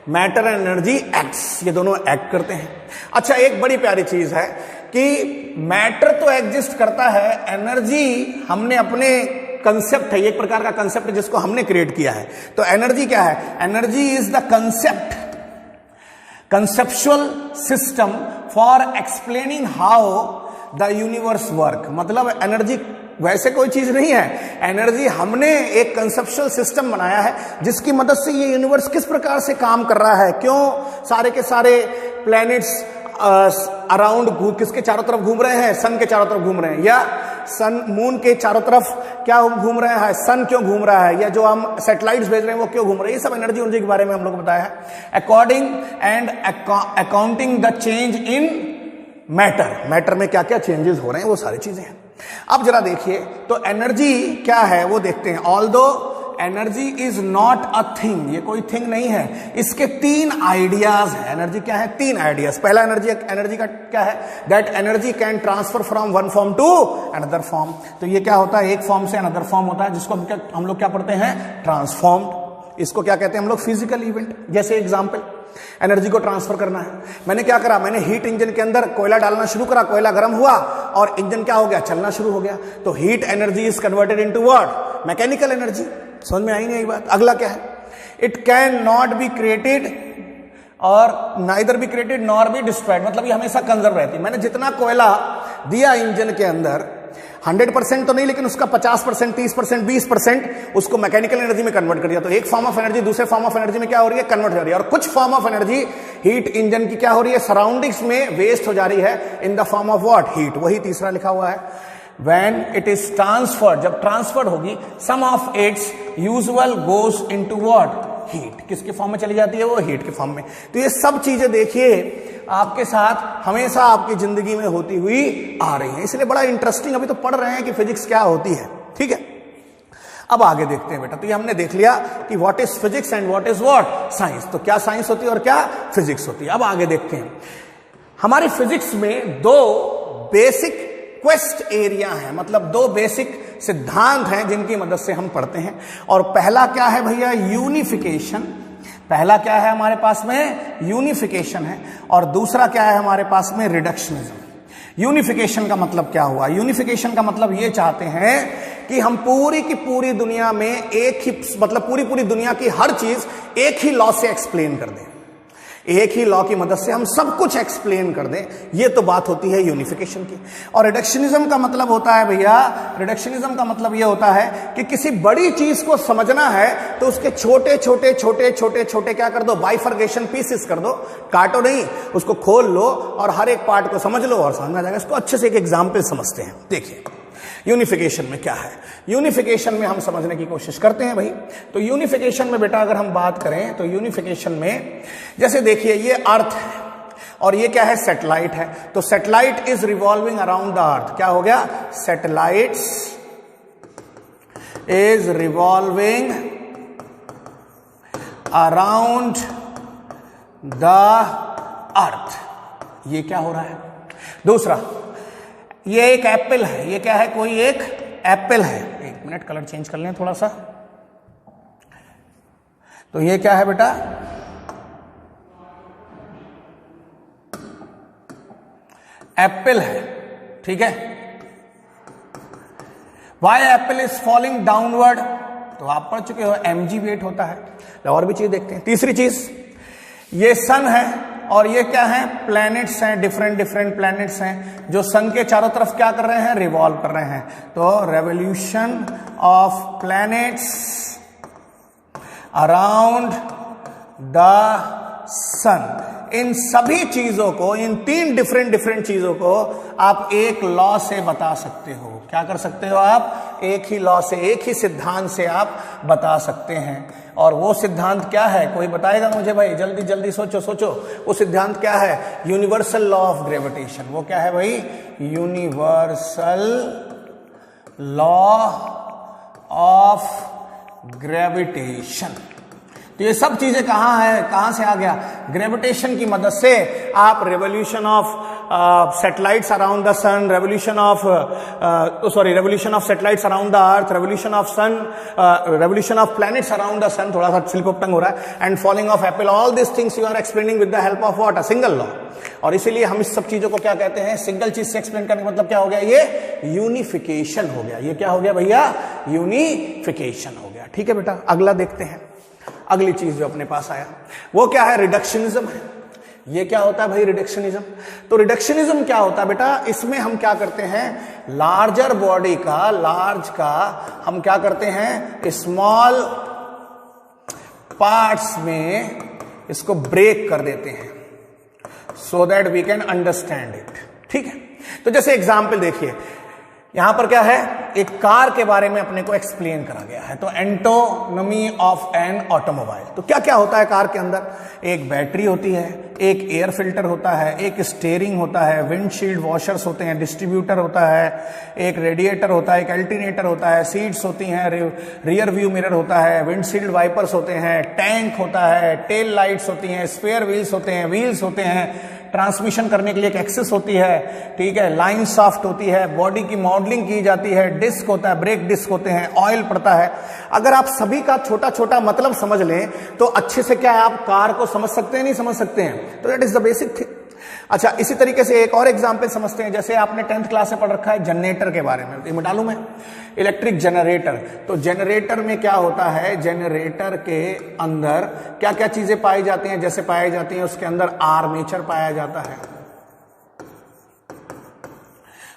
matter and energy acts, ये दोनों एक्ट करते हैं। अच्छा, एक बड़ी प्यारी चीज है कि मैटर तो एग्जिस्ट करता है, एनर्जी हमने अपने कंसेप्ट है, एक प्रकार का कंसेप्ट है जिसको हमने क्रिएट किया है। तो एनर्जी क्या है, energy is the concept, conceptual system for explaining how the universe work. मतलब एनर्जी वैसे कोई चीज नहीं है, एनर्जी हमने एक कंसेप्चुअल सिस्टम बनाया है जिसकी मदद से ये यूनिवर्स किस प्रकार से काम कर रहा है, क्यों सारे के सारे प्लैनेट्स अराउंड किसके चारों तरफ घूम रहे हैं, सन के चारों तरफ घूम रहे हैं, या सन मून के चारों तरफ क्या घूम रहे हैं, सन क्यों घूम रहा है, या जो हम सैटेलाइट्स भेज रहे हैं वो क्यों घूम रहे हैं, ये सब एनर्जी के बारे में हम लोग को बताया है। According and accounting the change in matter, matter में क्या क्या चेंजेस हो रहे हैं, वो सारी चीजें हैं। अब जरा देखिए, तो एनर्जी क्या है वो देखते हैं। Although energy is not a thing, ये कोई थिंग नहीं है, इसके 3 आइडियाज है। एनर्जी क्या है? 3 आइडियाज। पहला एनर्जी का क्या है? That energy can transfer from one form to another form. तो ये क्या होता है? एक फॉर्म से अनदर फॉर्म होता है, जिसको हम लोग क्या पढ़ते हैं? ट्रांसफॉर्म्ड। इसको क्या कहते हैं हम लोग? Physical event. जैसे एग्जाम्पल, एनर्जी को ट्रांसफर करना है, मैंने क्या करा? मैंने हीट इंजन के अंदर कोयला डालना शुरू करा, कोयला गर्म हुआ और इंजन क्या हो गया? चलना शुरू हो गया। तो heat energy is converted into what? Mechanical energy. समझ में आई नहीं आई बात? अगला क्या है? It can not be created और neither be created nor be destroyed, मतलब ये हमेशा कंजर्व रहती है। मैंने जितना कोयला दिया इंजन के अंदर 100% तो नहीं, लेकिन उसका 50%, 30%, 20% उसको मैकेनिकल एनर्जी में कन्वर्ट कर दिया। तो एक फॉर्म ऑफ एनर्जी दूसरे फॉर्म ऑफ एनर्जी में क्या हो रही है? कन्वर्ट हो रही है। और कुछ form of energy heat engine की क्या हो रही है? सराउंडिंग्स में वेस्ट हो जा रही है in the form of what? Heat. वही तीसरा लिखा हुआ है, व्हेन इट इज ट्रांसफर्ड, जब ट्रांसफर्ड होगी, some of its usual goes into what? Heat. किसके फॉर्म में चली जाती है? वो हीट के फॉर्म में। तो ये सब चीजें देखिए आपके साथ हमेशा आपकी जिंदगी में होती हुई आ रही है, इसलिए बड़ा इंटरेस्टिंग। अभी तो पढ़ रहे हैं कि फिजिक्स क्या होती है, ठीक है। अब आगे देखते हैं बेटा। तो ये हमने देख लिया कि what is physics and what is what? Science. तो क्या साइंस होती है और क्या फिजिक्स होती है। अब आगे देखते हैं। हमारी फिजिक्स में 2 बेसिक क्वेस्ट एरिया है, मतलब 2 बेसिक सिद्धांत हैं जिनकी मदद से हम पढ़ते हैं। और पहला क्या है भैया? यूनिफिकेशन। पहला क्या है हमारे पास में? यूनिफिकेशन है। और दूसरा क्या है हमारे पास में? रिडक्शनिज्म। यूनिफिकेशन का मतलब क्या हुआ? यूनिफिकेशन का मतलब ये चाहते हैं कि हम पूरी की पूरी दुनिया में एक ही, मतलब पूरी दुनिया की हर चीज एक ही लॉ से एक्सप्लेन कर दें, एक ही लॉ की मदद से हम सब कुछ एक्सप्लेन कर दें। ये तो बात होती है यूनिफिकेशन की। और रिडक्शनिज्म का मतलब होता है भैया, रिडक्शनिज्म का मतलब ये होता है कि किसी बड़ी चीज को समझना है तो उसके छोटे छोटे छोटे छोटे छोटे क्या कर दो? बाइफर्केशन पीसेस कर दो। काटो नहीं, उसको खोल लो और हर एक पार्ट को समझ लो और समझ में आ जाएगा। इसको अच्छे से एक एग्जाम्पल समझते हैं। देखिए यूनिफिकेशन में क्या है। यूनिफिकेशन में हम समझने की कोशिश करते हैं भाई। तो यूनिफिकेशन में बेटा अगर हम बात करें तो यूनिफिकेशन में जैसे देखिए ये अर्थ है और ये क्या है? सैटेलाइट है। तो satellite is revolving around the अर्थ। क्या हो गया? Satellites is revolving around the अर्थ। ये क्या हो रहा है? दूसरा, ये एक एप्पल है। ये क्या है? कोई एक एप्पल है। एक मिनट, कलर चेंज कर लें थोड़ा सा। तो ये क्या है बेटा? एप्पल है, ठीक है। Y Apple is falling downward? तो आप पढ़ चुके हो, mg वेट होता है। और भी चीज देखते हैं। तीसरी चीज, ये सन है और ये क्या है? प्लैनेट्स हैं, डिफरेंट डिफरेंट प्लैनेट्स हैं जो सन के चारों तरफ क्या कर रहे हैं? रिवॉल्व कर रहे हैं। तो revolution of planets around the sun. इन सभी चीजों को, इन 3 डिफरेंट चीजों को आप एक लॉ से बता सकते हो। क्या कर सकते हो आप? एक ही लॉ से, एक ही सिद्धांत से आप बता सकते हैं। और वो सिद्धांत क्या है? कोई बताएगा मुझे भाई? जल्दी जल्दी सोचो। वो सिद्धांत क्या है? Universal law of gravitation. वो क्या है भाई? Universal law of gravitation. तो ये सब चीजें कहां है? कहां से आ गया? ग्रेविटेशन की मदद से आप revolution of satellites around the sun, revolution of satellites around the earth, revolution of sun, revolution of planets around the sun, थोड़ा सा स्लिप ऑफ टंग हो रहा है, and falling of apple, all this things you are explaining with the help of what? A single law. और इसीलिए हम इस सब चीजों को क्या कहते हैं? सिंगल चीज से एक्सप्लेन करने का मतलब क्या हो गया? ये यूनिफिकेशन हो गया। ये क्या हो गया भैया? यूनिफिकेशन हो गया। ठीक है बेटा, अगला देखते हैं। अगली चीज जो अपने पास आया वो क्या है? रिडक्शनिज्म है। ये क्या होता है भाई? रिडक्शनिज्म। तो रिडक्शनिज्म क्या होता है बेटा? इसमें हम क्या करते हैं? लार्जर बॉडी का, लार्ज का हम क्या करते हैं? स्मॉल पार्ट्स में इसको ब्रेक कर देते हैं so that we can understand it. ठीक है। तो जैसे एग्जाम्पल देखिए, यहां पर क्या है, एक कार के बारे में अपने को एक्सप्लेन करा गया है। तो एंटोनॉमी ऑफ एन ऑटोमोबाइल, तो क्या क्या होता है कार के अंदर, एक बैटरी होती है, एक एयर फिल्टर होता है, एक स्टीयरिंग होता है, विंडशील्ड वॉशर्स होते हैं, डिस्ट्रीब्यूटर होता है, एक रेडिएटर होता है, एक अल्टरनेटर होता है, सीट्स होती हैं, रियर व्यू मिरर होता है, विंडशील्ड वाइपर्स होते हैं, टैंक होता है, टेल लाइट्स होती हैं, स्पेयर व्हील्स होते हैं, व्हील्स होते हैं, ट्रांसमिशन करने के लिए एक एक्सेस होती है, ठीक है, लाइन शाफ्ट होती है, बॉडी की मॉडलिंग की जाती है, डिस्क होता है, ब्रेक डिस्क होते हैं, ऑयल पड़ता है। अगर आप सभी का छोटा छोटा मतलब समझ लें तो अच्छे से क्या है, आप कार को समझ सकते हैं, नहीं समझ सकते हैं, तो that is the basic thing. अच्छा, इसी तरीके से एक और एग्जाम्पल समझते हैं, जैसे आपने 10th क्लास में पढ़ रखा है जनरेटर के बारे में, ये मालूम है, इलेक्ट्रिक जनरेटर। तो जनरेटर में क्या होता है, जनरेटर के अंदर क्या क्या चीजें पाई जाती हैं, जैसे पाई जाती हैं उसके अंदर आर्मेचर पाया जाता है,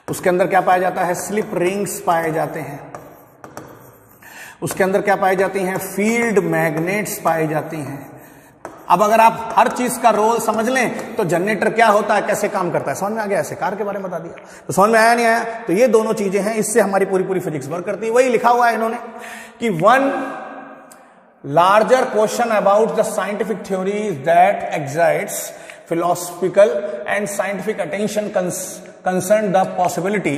उसके अंदर क्या पाया जाता है, स्लिप रिंग्स पाए जाते हैं, उसके अंदर क्या पाई जाती हैं, फील्ड मैग्नेट्स पाई जाती हैं। अब अगर आप हर चीज का रोल समझ लें तो जनरेटर क्या होता है, कैसे काम करता है, समझ में आ गया। ऐसे कार के बारे में बता दिया तो समझ में आया नहीं आया, तो ये दोनों चीजें हैं, इससे हमारी पूरी पूरी फिजिक्स वर्क करती है। वही लिखा हुआ है इन्होंने कि one larger question about the scientific theories that excites philosophical and scientific attention concern the possibility,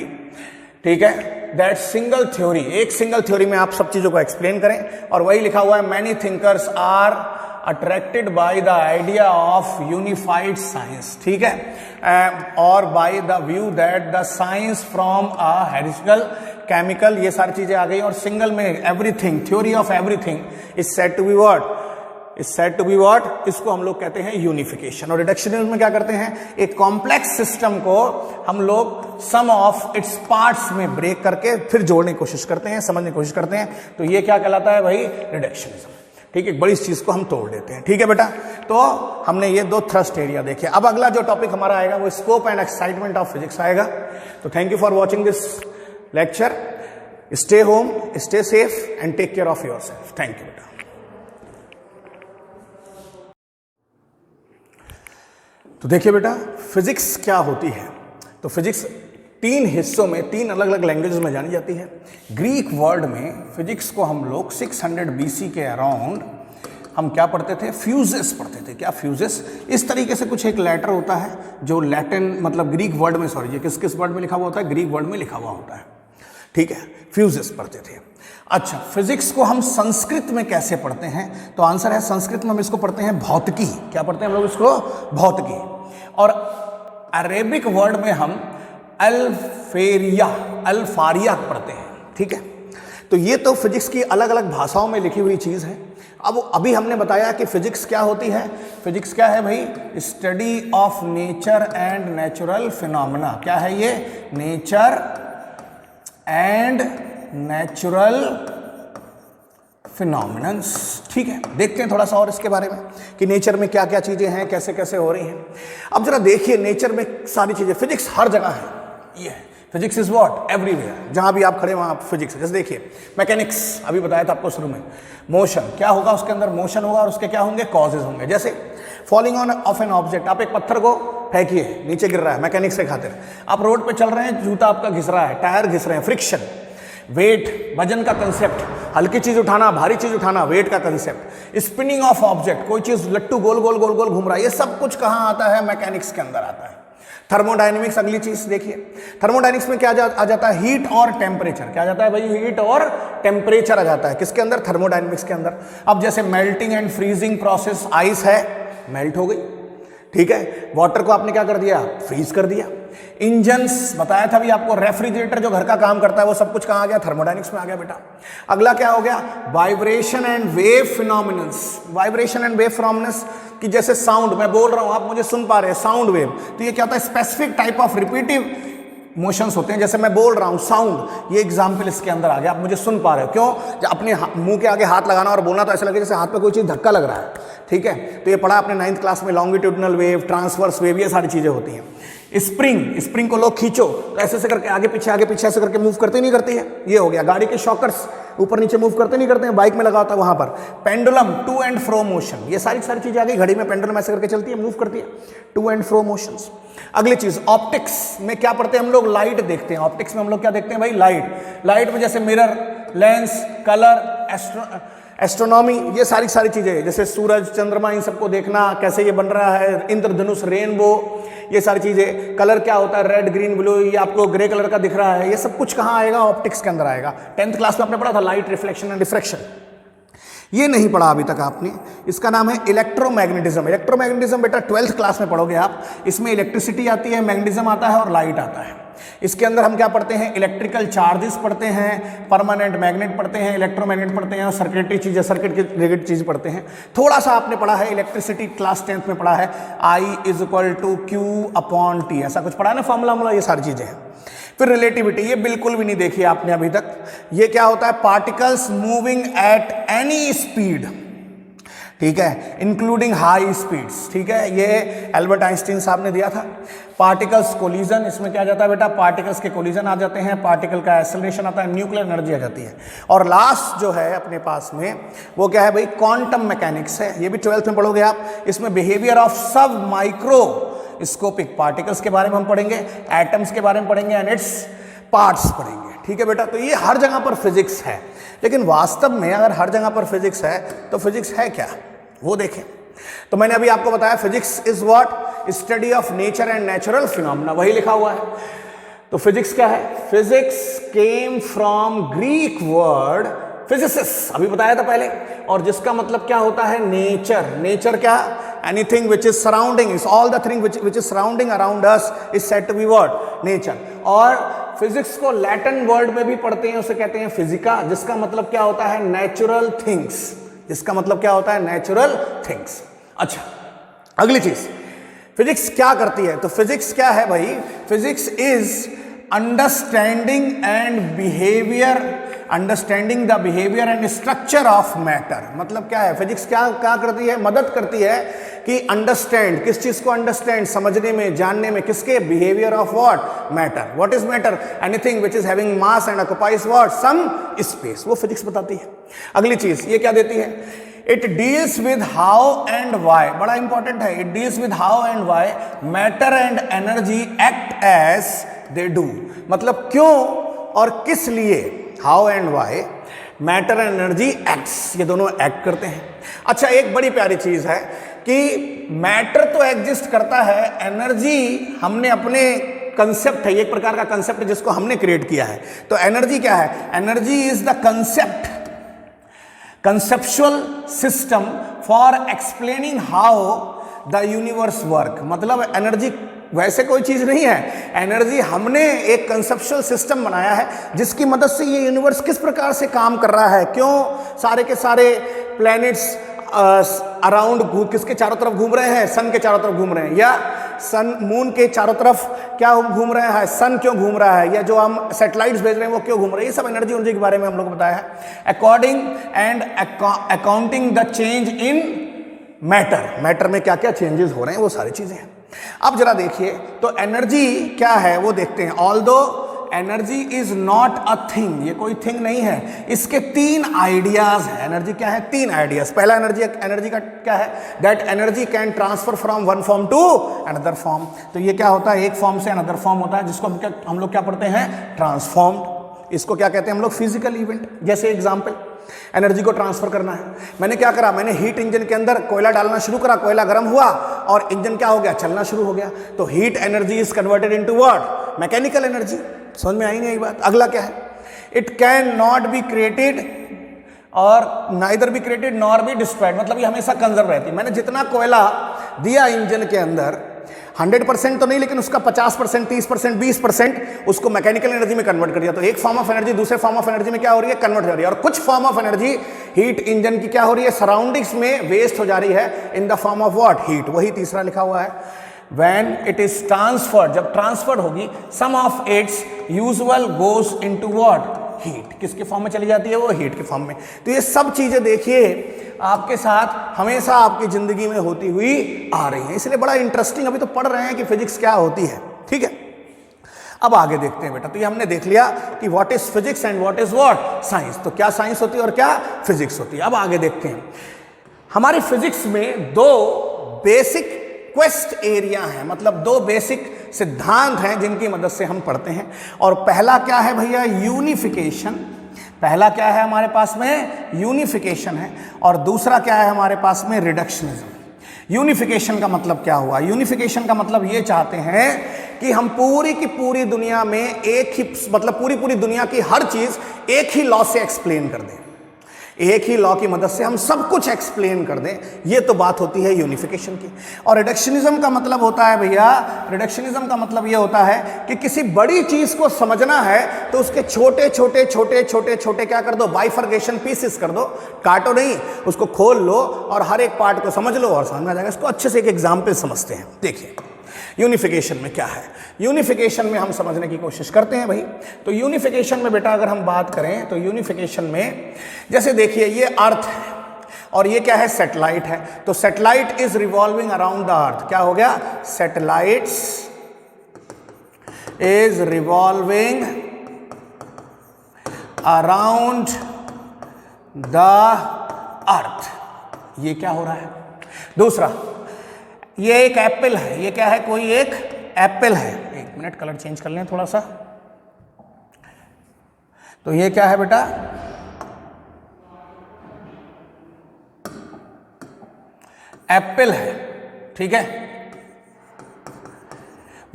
ठीक है, दैट सिंगल थ्योरी, एक सिंगल थ्योरी में आप सब चीजों को एक्सप्लेन करें। और वही लिखा हुआ है, many thinkers are attracted by the idea of unified science, ठीक है, और by the view that the science from a hierarchical chemical, ये सारी चीजें आ गई, और सिंगल में everything, theory of everything is said to be what, is said to be what, इसको हम लोग कहते हैं यूनिफिकेशन। और रिडक्शनिज्म में क्या करते हैं, एक कॉम्प्लेक्स सिस्टम को हम लोग सम ऑफ इट्स पार्ट्स में ब्रेक करके फिर जोड़ने की कोशिश करते हैं, समझने की कोशिश करते हैं, तो ये क्या कहलाता है भाई, रिडक्शनिज्म, ठीक है, एक बड़ी चीज को हम तोड़ देते हैं, ठीक है बेटा। तो हमने ये दो थ्रस्ट एरिया देखे। अब अगला जो टॉपिक हमारा आएगा वो scope and excitement of physics आएगा। तो thank you for watching this lecture, stay home, stay safe and take care of yourself. Thank you बेटा। तो देखिए बेटा, फिजिक्स क्या होती है। तो फिजिक्स तीन हिस्सों में, तीन अलग अलग लैंग्वेजेस में जानी जाती है। ग्रीक वर्ल्ड में फिजिक्स को हम लोग 600 BC के अराउंड हम क्या पढ़ते थे, फ्यूजेस पढ़ते थे। क्या फ्यूजेस, इस तरीके से कुछ एक लेटर होता है जो लैटिन मतलब ग्रीक वर्ड में, सॉरी ये किस किस वर्ड में लिखा हुआ होता है, ग्रीक वर्ड में लिखा हुआ होता है, ठीक है, फ्यूजेस पढ़ते थे। अच्छा, फिजिक्स को हम संस्कृत में कैसे पढ़ते हैं, तो आंसर है संस्कृत में हम इसको पढ़ते हैं भौतिकी। क्या पढ़ते हैं हम लोग इसको, भौतिकी। और अरेबिक वर्ड में हम अल्फारिया पढ़ते हैं, ठीक है। तो ये तो फिजिक्स की अलग अलग भाषाओं में लिखी हुई चीज है। अब अभी हमने बताया कि फिजिक्स क्या होती है। फिजिक्स क्या है भाई, study of nature and natural phenomena. क्या है ये, नेचर एंड नेचुरल फिनोमिनन्स, ठीक है। देखते हैं थोड़ा सा और इसके बारे में कि नेचर में क्या क्या चीजें हैं, कैसे कैसे हो रही हैं। अब जरा देखिए, नेचर में सारी चीजें, फिजिक्स हर जगह है, ये है फिजिक्स इज व्हाट, एवरीवेयर, जहां भी आप खड़े वहां आप फिजिक्स है। जैसे देखिए मैकेनिक्स, अभी बताया था आपको शुरू में, मोशन क्या होगा, उसके अंदर मोशन होगा और उसके क्या होंगे, कॉजेज होंगे। जैसे falling on off an object, आप एक पत्थर को फेंकिए, नीचे गिर रहा है, मैकेनिक्स के खातिर। आप रोड पे चल रहे हैं, जूता आपका घिस रहा है, टायर घिस रहे हैं, फ्रिक्शन, वेट, वजन का कंसेप्ट, हल्की चीज उठाना, भारी चीज उठाना, वेट का कंसेप्ट, स्पिनिंग ऑफ ऑब्जेक्ट, कोई चीज लट्टू गोल गोल गोल गोल घूम रहा है, ये सब कुछ कहां आता है, मैकेनिक्स के अंदर आता है। थर्मोडायनेमिक्स, अगली चीज देखिए, थर्मोडायनेमिक्स में क्या आ जाता है, हीट और टेम्परेचर। क्या आ जाता है भाई, हीट और टेम्परेचर आ जाता है, किसके अंदर, थर्मोडायनेमिक्स के अंदर। अब जैसे melting and freezing process, ice है, मेल्ट हो गई, ठीक है, वाटर को आपने क्या कर दिया, फ्रीज कर दिया। इंजन्स बताया था भी आपको, रेफ्रिजरेटर जो घर का काम करता है वो सब कुछ कहाँ आ गया, थर्मोडायनेमिक्स में आ गया बेटा। अगला क्या हो गया, vibration and wave phenomenons. Vibration and wave phenomenons कि जैसे साउंड, मैं बोल रहा हूं आप मुझे सुन पा रहे हैं, साउंड वेव, तो ये क्या होता है, specific type of repetitive motions होते हैं। जैसे मैं बोल रहा हूं साउंड, ये एग्जाम्पल इसके अंदर आ गया, आप मुझे सुन पा रहे हो। क्यों, जब अपने मुंह के आगे हाथ लगाना और बोलना तो ऐसा लगे जैसे हाथ पे कोई चीज धक्का लग रहा है, ठीक है। तो ये पढ़ा आपने 9th क्लास में, लॉन्गिट्यूडनल वेव, ट्रांसवर्स वेव, ये सारी चीजें होती हैं। स्प्रिंग, स्प्रिंग को लोग खींचो तो ऐसे से करके आगे पीछे ऐसे करके मूव करते नहीं करती है, ये हो गया। गाड़ी के शॉकर्स, ऊपर नीचे मूव करते नहीं करते हैं, बाइक में लगा होता है वहां पर। Pendulum, to and fro motion, ये सारी चीजें आ गई। घड़ी में पेंडुलम ऐसे करके चलती है, मूव करती है, टू एंड फ्रो मोशंस। अगली चीज, ऑप्टिक्स में क्या पढ़ते हैं हम लोग? लाइट देखते हैं। ऑप्टिक्स में हम लोग क्या देखते हैं भाई? लाइट। लाइट में जैसे मिरर, लेंस, कलर, एस्ट्रोनॉमी, ये सारी चीजें, जैसे सूरज, चंद्रमा, इन सबको देखना, कैसे ये बन रहा है, इंद्रधनुष, रेनबो, ये सारी चीजें। कलर क्या होता है? रेड, ग्रीन, ब्लू, ये आपको ग्रे कलर का दिख रहा है, ये सब कुछ कहाँ आएगा? ऑप्टिक्स के अंदर आएगा। 10th क्लास में आपने पढ़ा था लाइट, रिफ्लेक्शन एंड डिफ्रैक्शन। ये नहीं पढ़ा अभी तक आपने, इसका नाम है इलेक्ट्रोमैग्नेटिज्म। इलेक्ट्रोमैग्नेटिज्म बेटा 12th क्लास में पढ़ोगे आप। इसमें इलेक्ट्रिसिटी आती है, मैग्नेटिज्म आता है और लाइट आता है। इसके अंदर हम क्या पढ़ते हैं? इलेक्ट्रिकल चार्जेस पढ़ते हैं, परमानेंट मैग्नेट पढ़ते हैं, इलेक्ट्रोमैग्नेट पढ़ते हैं और सर्किटरी चीजें, सर्किट के रिलेटेड चीज पढ़ते हैं। थोड़ा सा आपने पढ़ा है इलेक्ट्रिसिटी, क्लास 10th में पढ़ा है, I = Q/T, ऐसा कुछ पढ़ा है ना, फॉर्मूला, ये सारी चीजें हैं। फिर रिलेटिविटी, ये बिल्कुल भी नहीं देखी आपने अभी तक। ये क्या होता है? Particles moving at any speed, ठीक है, इंक्लूडिंग हाई स्पीड्स, ठीक है, ये एल्बर्ट आइंस्टीन साहब ने दिया था। पार्टिकल्स कोलिजन, इसमें क्या आ जाता है बेटा? पार्टिकल्स के कोलिजन आ जाते हैं, पार्टिकल का एक्सेलरेशन आता है, न्यूक्लियर एनर्जी आ जाती है। और लास्ट जो है अपने पास में वो क्या है भाई? क्वांटम मैकेनिक्स है। ये भी 12th में पढ़ोगे आप। इसमें बिहेवियर ऑफ सब माइक्रोस्कोपिक पार्टिकल्स के बारे में हम पढ़ेंगे, एटम्स के बारे में पढ़ेंगे एंड इट्स पार्ट्स पढ़ेंगे, ठीक है बेटा। तो ये हर जगह पर फिजिक्स है, लेकिन वास्तव में अगर हर जगह पर फिजिक्स है तो फिजिक्स है क्या, वो देखें। तो मैंने अभी आपको बताया physics is what? Study of nature and natural phenomena, वही लिखा हुआ है। तो फिजिक्स क्या है? Physics came from Greek word physis, अभी बताया था पहले, और जिसका मतलब क्या होता है? नेचर। नेचर क्या? Anything which is surrounding, is all the thing which is surrounding around us is said to be what? Nature. और फिजिक्स को लैटिन वर्ड में भी पढ़ते हैं, उसे कहते हैं फिजिका, जिसका मतलब क्या होता है? नेचुरल थिंग्स, जिसका मतलब क्या होता है? Natural things. अच्छा, अगली चीज, फिजिक्स क्या करती है? तो फिजिक्स क्या है भाई? Physics is understanding the behaviour and structure of matter. मतलब क्या है? फिजिक्स क्या करती है? मदद करती है कि अंडरस्टैंड, किस चीज को अंडरस्टैंड, समझने में, जानने में, किसके? Behaviour of what? Matter. What is matter? Anything which is having mass and occupies what? Some space, वो फिजिक्स बताती है। अगली चीज ये क्या देती है? It deals with how and why, बड़ा इंपॉर्टेंट है। It deals with how and why matter and energy act as they do. मतलब क्यों और किस लिए, how and why, matter and energy acts, ये दोनों एक्ट करते हैं। अच्छा, एक बड़ी प्यारी चीज है कि मैटर तो एग्जिस्ट करता है, एनर्जी हमने अपने कंसेप्ट है, एक प्रकार का कंसेप्ट है जिसको हमने क्रिएट किया है। तो एनर्जी क्या है? Energy is the concept, conceptual system for explaining how the universe work. मतलब एनर्जी वैसे कोई चीज नहीं है, एनर्जी हमने एक कंसेप्चुअल सिस्टम बनाया है जिसकी मदद से ये यूनिवर्स किस प्रकार से काम कर रहा है, क्यों सारे के सारे प्लैनेट्स अराउंड किसके चारों तरफ घूम रहे हैं? सन के चारों तरफ घूम रहे हैं, या सन मून के चारों तरफ क्या घूम रहे हैं? सन क्यों घूम रहा है, या जो हम सैटेलाइट्स भेज रहे हैं वो क्यों घूम रहे हैं? ये सब एनर्जी के बारे में हम लोग बताया है। According and accounting the change in matter में क्या क्या चेंजेस हो रहे हैं, वो सारी चीजें हैं। अब जरा देखिए, तो एनर्जी क्या है वो देखते हैं। Although energy is not a thing, ये कोई थिंग नहीं है, इसके 3 आइडियाज हैं। एनर्जी क्या है? 3 आइडियाज। पहला एनर्जी का क्या है? That energy can transfer from one form to another form. तो ये क्या होता है? एक फॉर्म से अनदर फॉर्म होता है, जिसको हम लोग क्या पढ़ते हैं? ट्रांसफॉर्म्ड। इसको क्या कहते हैं हम लोग? Physical event. जैसे एग्जाम्पल, एनर्जी को ट्रांसफर करना है, मैंने क्या करा? मैंने हीट इंजन के अंदर कोयला डालना शुरू करा, कोयला गर्म हुआ और इंजन क्या हो गया? चलना शुरू हो गया। तो heat energy is converted into what? Mechanical energy. समझ में आई नहीं आई बात? अगला क्या है? It can not be created और neither be created nor be destroyed. मतलब ये हमेशा कंजर्व रहती है। मैंने जितना कोयला दिया इंजन के अंदर, 100% तो नहीं, लेकिन उसका 50%, 30%, 20% उसको मैकेनिकल एनर्जी में कन्वर्ट कर दिया। तो एक फॉर्म ऑफ एनर्जी दूसरे फॉर्म ऑफ एनर्जी में क्या हो रही है? कन्वर्ट हो रही है। और कुछ form of energy heat engine की क्या हो रही है? सराउंडिंग्स में वेस्ट हो जा रही है in the form of what? Heat. वही तीसरा लिखा हुआ है। When it is transferred, जब ट्रांसफर्ड होगी, some of its usual goes into what? Heat. किसके फॉर्म में चली जाती है? वो हीट के फॉर्म में। तो ये सब चीजें देखिए आपके साथ हमेशा आपकी जिंदगी में होती हुई आ रही हैं, इसलिए बड़ा इंटरेस्टिंग, अभी तो पढ़ रहे हैं कि फिजिक्स क्या होती है, ठीक है। अब आगे देखते हैं बेटा। तो ये हमने देख लिया कि what is physics and what is what science. तो क्या साइंस होती है और क्या फिजिक्स होती है। अब आगे देखते हैं। हमारी फिजिक्स में दो बेसिक क्वेस्ट एरिया हैं, मतलब दो बेसिक सिद्धांत हैं जिनकी मदद से हम पढ़ते हैं। और पहला क्या है भैया, यूनिफिकेशन। पहला क्या है हमारे पास में, यूनिफिकेशन है। और दूसरा क्या है हमारे पास में, रिडक्शनिज्म। यूनिफिकेशन का मतलब क्या हुआ, यूनिफिकेशन का मतलब ये चाहते हैं कि हम पूरी की पूरी दुनिया में एक ही, मतलब पूरी पूरी दुनिया की हर चीज एक ही लॉ से एक्सप्लेन कर दें, एक ही लॉ की मदद से हम सब कुछ एक्सप्लेन कर दें। ये तो बात होती है यूनिफिकेशन की। और रिडक्शनिज्म का मतलब होता है भैया, रिडक्शनिज्म का मतलब ये होता है कि किसी बड़ी चीज को समझना है तो उसके छोटे छोटे छोटे छोटे छोटे क्या कर दो, बाइफर्केशन पीसेस कर दो, काटो नहीं, उसको खोल लो और हर एक पार्ट को समझ लो और समझ में आ जाएगा। इसको अच्छे से एक एग्जाम्पल समझते हैं। देखिए यूनिफिकेशन में क्या है, यूनिफिकेशन में हम समझने की कोशिश करते हैं भाई। तो यूनिफिकेशन में बेटा अगर हम बात करें तो यूनिफिकेशन में जैसे देखिए ये अर्थ है और ये क्या है, सैटेलाइट है। तो satellite is revolving around the अर्थ। क्या हो गया, satellites is revolving around the अर्थ। ये क्या हो रहा है। दूसरा, ये एक एप्पल है। ये क्या है, कोई एक एप्पल है। एक मिनट कलर चेंज कर लें थोड़ा सा। तो ये क्या है बेटा, एप्पल है, ठीक है।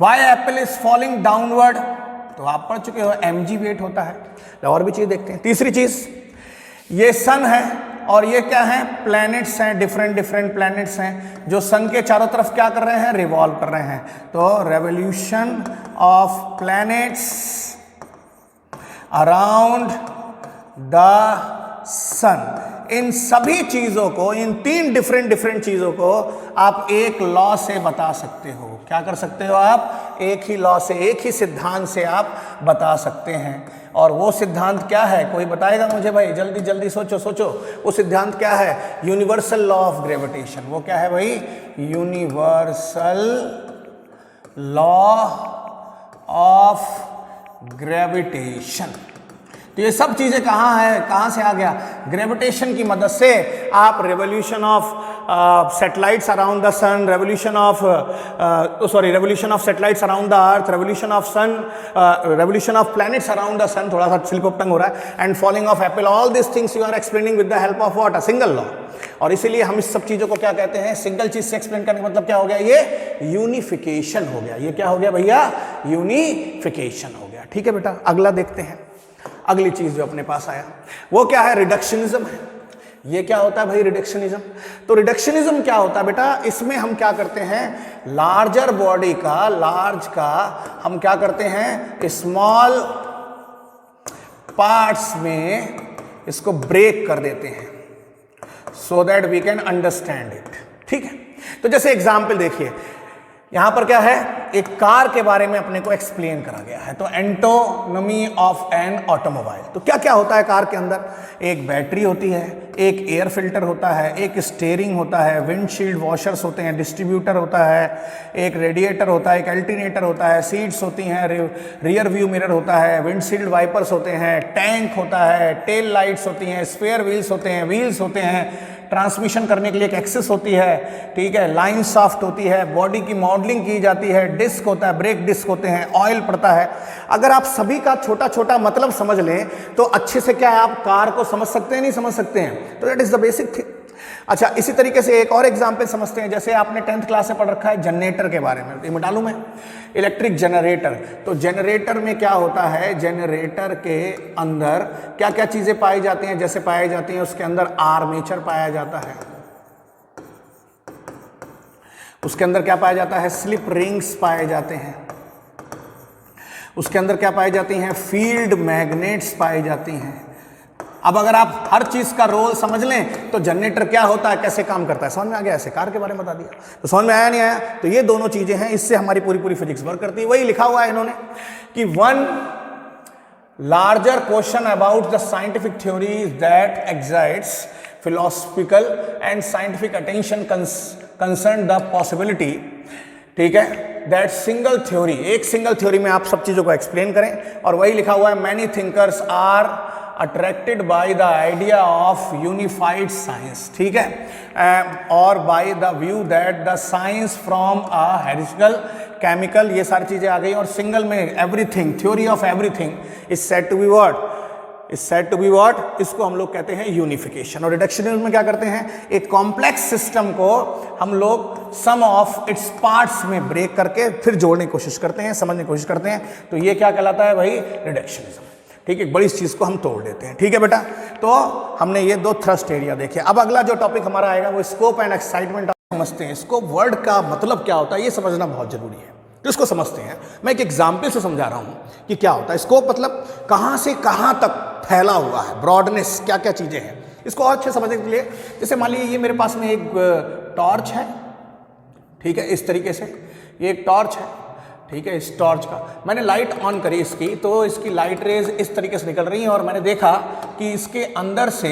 Y Apple is falling downward, तो आप पढ़ चुके हो, mg वेट होता है। और भी चीज देखते हैं। तीसरी चीज, ये सन है और ये क्या है, प्लैनेट्स हैं, डिफरेंट डिफरेंट प्लैनेट्स हैं जो सन के चारों तरफ क्या कर रहे हैं, रिवॉल्व कर रहे हैं। तो revolution of planets around the sun. इन सभी चीजों को, इन तीन डिफरेंट चीजों को आप एक लॉ से बता सकते हो। क्या कर सकते हो आप, एक ही लॉ से, एक ही सिद्धांत से आप बता सकते हैं। और वो सिद्धांत क्या है, कोई बताएगा मुझे भाई, जल्दी जल्दी सोचो सोचो। वो सिद्धांत क्या है, यूनिवर्सल लॉ ऑफ ग्रेविटेशन। वो क्या है भाई, यूनिवर्सल लॉ ऑफ ग्रेविटेशन। तो ये सब चीजें कहाँ है, कहाँ से आ गया, ग्रेविटेशन की मदद से आप revolution of satellites around the sun, revolution of satellites around the earth, revolution of sun, revolution of planets around the sun, थोड़ा सा स्लिप ऑफ टंग हो रहा है, and falling of apple, all this things you are explaining with the help of what, a single law. और इसीलिए हम इस सब चीजों को क्या कहते हैं, सिंगल चीज से एक्सप्लेन करने का मतलब क्या हो गया, ये यूनिफिकेशन हो गया। ये क्या हो गया भैया, यूनिफिकेशन हो गया। ठीक है बेटा, अगला देखते हैं। अगली चीज जो अपने पास आया वो क्या है, रिडक्शनिज्म है। ये क्या होता है भाई, रिडक्शनिज्म। तो रिडक्शनिज्म क्या होता है बेटा, इसमें हम क्या करते हैं, लार्जर बॉडी का, लार्ज का हम क्या करते हैं, स्मॉल पार्ट्स में इसको ब्रेक कर देते हैं, so that we can understand it. ठीक है, तो जैसे एग्जाम्पल देखिए, यहां पर क्या है, एक कार के बारे में अपने को एक्सप्लेन करा गया है। तो एंटोनॉमी ऑफ एन ऑटोमोबाइल। तो क्या क्या होता है कार के अंदर, एक बैटरी होती है, एक एयर फिल्टर होता है, एक स्टीयरिंग होता है, विंडशील्ड वॉशर्स होते हैं, डिस्ट्रीब्यूटर होता है, एक रेडिएटर होता है, एक अल्टरनेटर होता है, सीट्स होती हैं, रियर व्यू मिरर होता है, विंडशील्ड वाइपर्स होते हैं, टैंक होता है, टेल लाइट्स होती हैं, स्पेयर व्हील्स होते हैं, व्हील्स होते हैं, ट्रांसमिशन करने के लिए एक एक्सेस होती है, ठीक है, लाइन शाफ्ट होती है, बॉडी की मॉडलिंग की जाती है, डिस्क होता है, ब्रेक डिस्क होते हैं, ऑयल पड़ता है। अगर आप सभी का छोटा छोटा मतलब समझ लें तो अच्छे से क्या है, आप कार को समझ सकते हैं, नहीं समझ सकते हैं। तो that is the basic thing. अच्छा, इसी तरीके से एक और एग्जाम्पल समझते हैं। जैसे आपने 10th क्लास में पढ़ रखा है जनरेटर के बारे में, ये डालूं मैं, इलेक्ट्रिक जनरेटर। तो जनरेटर में क्या होता है, जनरेटर के अंदर क्या क्या चीजें पाई जाती हैं, जैसे पाई जाती हैं उसके अंदर आर्मेचर पाया जाता है, उसके अंदर क्या पाया जाता है, स्लिप रिंग्स पाए जाते हैं, उसके अंदर क्या पाई जाती हैं, फील्ड मैग्नेट्स पाई जाती हैं। अब अगर आप हर चीज का रोल समझ लें तो जनरेटर क्या होता है, कैसे काम करता है, समझ में आ गया। ऐसे कार के बारे में बता दिया तो समझ में आया नहीं आया। तो ये दोनों चीजें हैं, इससे हमारी पूरी पूरी फिजिक्स वर्क करती है। वही लिखा हुआ है इन्होंने कि one larger question about the scientific theories that excites philosophical and scientific attention concern the possibility ठीक है, दैट सिंगल थ्योरी, एक सिंगल थ्योरी में आप सब चीजों को एक्सप्लेन करें। और वही लिखा हुआ है, many thinkers are attracted by the idea of unified science, ठीक है, और by the view that the science from a heuristical chemical, ये सारी चीजें आ गई। और सिंगल में everything, theory of everything is said to be what, is said to be what, इसको हम लोग कहते हैं यूनिफिकेशन। और रिडक्शनिज्म में क्या करते हैं, एक कॉम्प्लेक्स सिस्टम को हम लोग सम ऑफ इट्स पार्ट्स में ब्रेक करके फिर जोड़ने की कोशिश करते हैं, समझने की कोशिश करते हैं, तो ये क्या कहलाता है भाई, रिडक्शनिज्म। ठीक है, एक बड़ी चीज को हम तोड़ देते हैं। ठीक है बेटा, तो हमने ये दो थ्रस्ट एरिया देखे। अब अगला जो टॉपिक हमारा आएगा वो स्कोप एंड एक्साइटमेंट समझते हैं। स्कोप वर्ड का मतलब क्या होता है ये समझना बहुत जरूरी है, तो इसको समझते हैं। मैं एक एग्जाम्पल से समझा रहा हूं कि क्या होता है स्कोप, मतलब कहां से कहां तक फैला हुआ है, ब्रॉडनेस, क्या क्या चीजें हैं, इसको और अच्छे समझने के लिए, जैसे मान लीजिए ये मेरे पास में एक टॉर्च है, ठीक है, इस तरीके से ये एक टॉर्च है, ठीक है, इस टॉर्च का मैंने लाइट ऑन करी इसकी, तो इसकी लाइट रेज इस तरीके से निकल रही हैं और मैंने देखा कि इसके अंदर से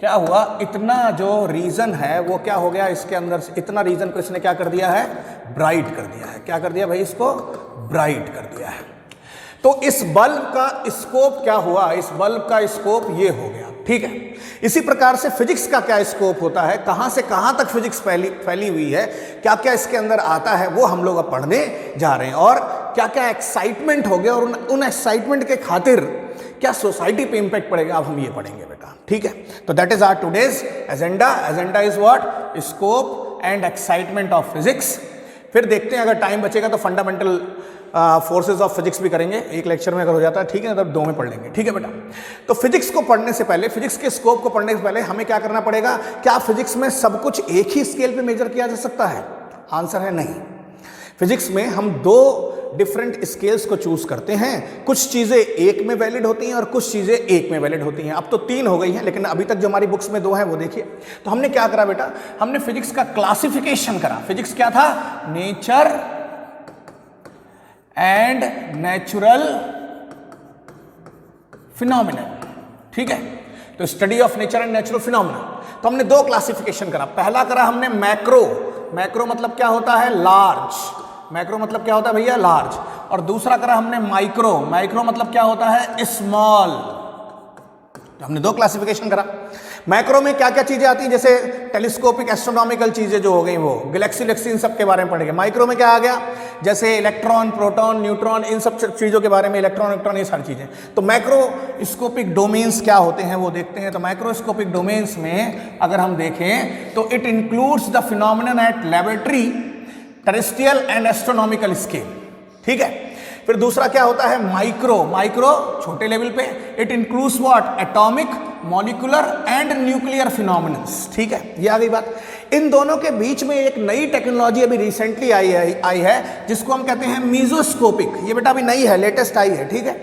क्या हुआ, इतना जो रीजन है वो क्या हो गया, इसके अंदर से इतना रीजन को इसने क्या कर दिया है, ब्राइट कर दिया है। क्या कर दिया भाई, इसको ब्राइट कर दिया है। तो इस बल्ब का स्कोप क्या हुआ, इस बल्ब का स्कोप ये हो गया। ठीक है, इसी प्रकार से फिजिक्स का क्या स्कोप होता है, कहां से कहां तक फिजिक्स फैली हुई है, क्या क्या इसके अंदर आता है, वो हम लोग अब पढ़ने जा रहे हैं। और क्या क्या एक्साइटमेंट हो गया और उन एक्साइटमेंट के खातिर क्या सोसाइटी पे इंपैक्ट पड़ेगा, अब हम ये पढ़ेंगे बेटा। ठीक है, तो that is our today's agenda. Agenda is what, scope and excitement of physics. फिर देखते हैं अगर टाइम बचेगा तो फंडामेंटल फोर्सेज ऑफ फिजिक्स भी करेंगे, एक लेक्चर में अगर हो जाता है, ठीक है, तब दो में पढ़ लेंगे। ठीक है बेटा, तो फिजिक्स को पढ़ने से पहले, फिजिक्स के स्कोप को पढ़ने से पहले हमें क्या करना पड़ेगा, क्या फिजिक्स में सब कुछ एक ही स्केल पे मेजर किया जा सकता है? आंसर है नहीं। फिजिक्स में हम दो डिफरेंट स्केल्स को चूज करते हैं, कुछ चीजें एक में वैलिड होती हैं और कुछ चीजें एक में वैलिड होती हैं। अब तो तीन हो गई हैं, लेकिन अभी तक जो हमारी बुक्स में दो हैं वो देखिए। तो हमने क्या करा बेटा, हमने फिजिक्स का क्लासिफिकेशन करा। फिजिक्स क्या था, नेचर एंड नेचुरल फिनोमिना। ठीक है, तो study of nature and natural phenomena. तो हमने दो क्लासिफिकेशन करा। पहला करा हमने मैक्रो, मैक्रो मतलब क्या होता है, लार्ज, मैक्रो मतलब क्या होता है भैया, लार्ज। और दूसरा करा हमने माइक्रो, माइक्रो मतलब क्या होता है, स्मॉल। तो हमने दो क्लासिफिकेशन करा। मैक्रो में क्या क्या चीजें आती हैं, जैसे टेलीस्कोपिक एस्ट्रोनॉमिकल चीजें जो हो गई वो, गैलेक्सी गैलेक्सी इन सब के बारे में पढ़ेंगे। माइक्रो में क्या आ गया, जैसे इलेक्ट्रॉन, प्रोटॉन, न्यूट्रॉन, इन सब चीजों के बारे में, इलेक्ट्रॉन ये सारी चीजें। तो मैक्रोस्कोपिक डोमेन्स क्या होते हैं वो देखते हैं। तो मैक्रोस्कोपिक डोमेन्स में अगर हम देखें तो it includes the phenomenon at laboratory, terrestrial and astronomical scale. ठीक है, फिर दूसरा क्या होता है, माइक्रो, माइक्रो छोटे लेवल पे, it includes what, atomic, molecular and nuclear phenomenons. ठीक है, ये आ गई बात। इन दोनों के बीच में एक नई टेक्नोलॉजी अभी रिसेंटली आई है जिसको हम कहते हैं मीजोस्कोपिक। ये बेटा अभी नई है, लेटेस्ट आई है। ठीक है,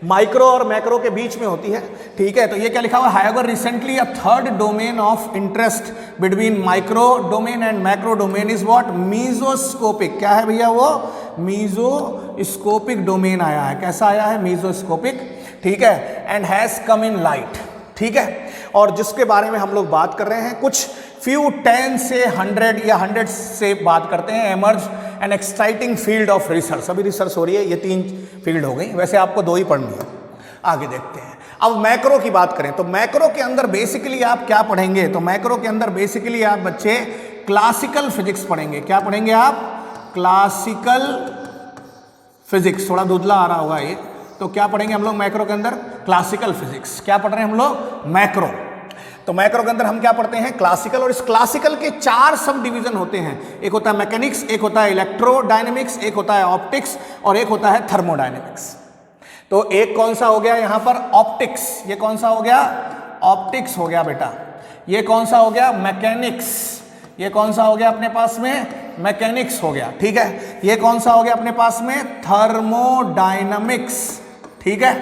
माइक्रो और मैक्रो के बीच में होती है। ठीक है, तो ये क्या लिखा हुआ है, however recently a third domain of interest between micro domain and macro domain is what, mesoscopic. क्या है भैया वो, मीजोस्कोपिक डोमेन आया है। कैसा आया है, मीजोस्कोपिक। ठीक है, and has come in light. ठीक है, और जिसके बारे में हम लोग बात कर रहे हैं, कुछ फ्यू 10 से 100 या 100 से बात करते हैं, emerge an exciting field of research. अभी रिसर्च हो रही है, ये 3 फील्ड हो गई, वैसे आपको 2 ही पढ़नी है। आगे देखते हैं। अब मैक्रो की बात करें तो मैक्रो के अंदर बेसिकली आप क्या पढ़ेंगे, तो मैक्रो के अंदर बेसिकली आप बच्चे क्लासिकल फिजिक्स पढ़ेंगे। क्या पढ़ेंगे आप, क्लासिकल फिजिक्स। थोड़ा धुंधला आ रहा होगा ये, तो क्या पढ़ेंगे हम लोग मैक्रो के अंदर, क्लासिकल फिजिक्स। क्या पढ़ रहे हैं हम लोग, मैक्रो। तो मैक्रो के अंदर हम क्या पढ़ते हैं, क्लासिकल। और इस क्लासिकल के 4 सब डिवीजन होते हैं। एक होता है मैकेनिक्स, एक होता है इलेक्ट्रोडायनेमिक्स, एक होता है ऑप्टिक्स और एक होता है थर्मोडायनेमिक्स। तो एक कौन सा हो गया यहाँ पर, ऑप्टिक्स। ये कौन सा हो गया, ऑप्टिक्स हो गया बेटा। ये कौन सा हो गया, मैकेनिक्स। ये कौन सा हो गया अपने पास में, मैकेनिक्स हो गया। ठीक है, ये कौन सा हो गया अपने पास में, थर्मोडायनामिक्स। ठीक है,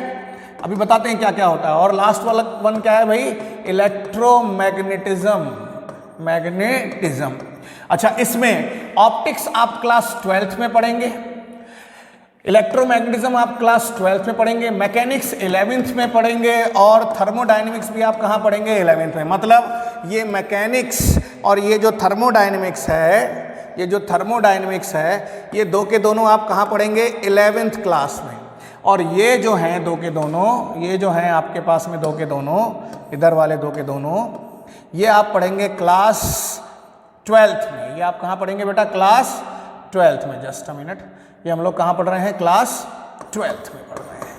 अभी बताते हैं क्या क्या होता है। और लास्ट वाला वन क्या है भाई, इलेक्ट्रोमैग्नेटिज्म, मैग्नेटिज्म। अच्छा, इसमें ऑप्टिक्स आप क्लास 12th में पढ़ेंगे, इलेक्ट्रोमैग्नेटिज्म आप क्लास 12th में पढ़ेंगे, मैकेनिक्स 11th में पढ़ेंगे और थर्मोडायनेमिक्स भी आप कहाँ पढ़ेंगे, 11th में। मतलब ये मैकेनिक्स और ये जो थर्मोडायनेमिक्स है ये जो थर्मोडायनेमिक्स है ये दो के दोनों आप कहाँ पढ़ेंगे 11th क्लास में, और ये जो हैं दो के दोनों, ये जो हैं आपके पास में दो के दोनों, इधर वाले दो के दोनों, ये आप पढ़ेंगे क्लास 12th में। ये आप कहाँ पढ़ेंगे बेटा? क्लास 12th में। जस्ट अ मिनट, ये हम लोग कहाँ पढ़ रहे हैं? क्लास 12th में पढ़ रहे हैं।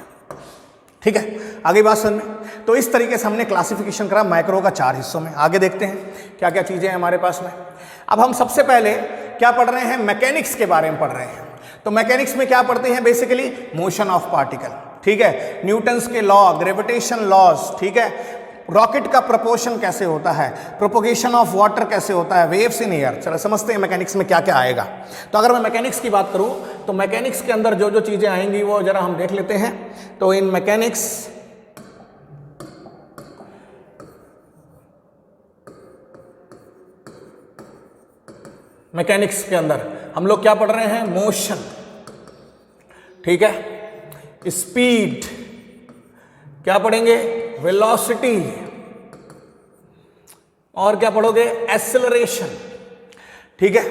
ठीक है, आगे बात समझ में। तो इस तरीके से हमने क्लासिफिकेशन करा माइक्रो का 4 हिस्सों में। आगे देखते हैं क्या क्या चीज़ें हैं हमारे पास में। अब हम सबसे पहले क्या पढ़ रहे हैं? मैकेनिक्स के बारे में पढ़ रहे हैं। तो मैकेनिक्स में क्या पढ़ते हैं? बेसिकली मोशन ऑफ पार्टिकल, ठीक है, न्यूटन्स के लॉ, ग्रेविटेशन लॉज, ठीक है, रॉकेट का प्रपोर्शन कैसे होता है, प्रोपोगेशन ऑफ वाटर कैसे होता है, वेव्स इन एयर। चलो समझते हैं मैकेनिक्स में क्या क्या आएगा। तो अगर मैं मैकेनिक्स की बात करूं तो मैकेनिक्स के अंदर जो जो चीजें आएंगी वो जरा हम देख लेते हैं। तो इन मैकेनिक्स के अंदर हम लोग क्या पढ़ रहे हैं? मोशन, ठीक है, स्पीड, क्या पढ़ेंगे? वेलोसिटी, और क्या पढ़ोगे? एक्सेलरेशन, ठीक है,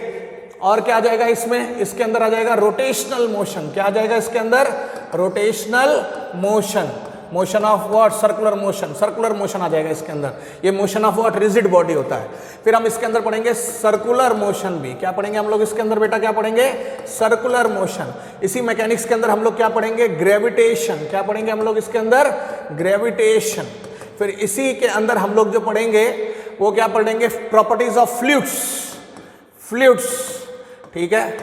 और क्या आ जाएगा इसमें? इसके अंदर आ जाएगा रोटेशनल मोशन। क्या आ जाएगा इसके अंदर? Rotational motion. Motion of what? Circular motion. Circular motion आ जाएगा इसके अंदर। ये motion of what? Rigid body होता है। फिर हम इसके अंदर पढ़ेंगे सर्कुलर मोशन भी। क्या पढ़ेंगे हम लोग इसके अंदर बेटा? क्या पढ़ेंगे? Circular motion. इसी मैकेनिक्स के अंदर हम लोग क्या पढ़ेंगे? ग्रेविटेशन। क्या पढ़ेंगे हम लोग इसके अंदर? ग्रेविटेशन। फिर इसी के अंदर हम लोग जो पढ़ेंगे वो क्या पढ़ेंगे? Properties of fluids. फ्लूइड्स, ठीक है,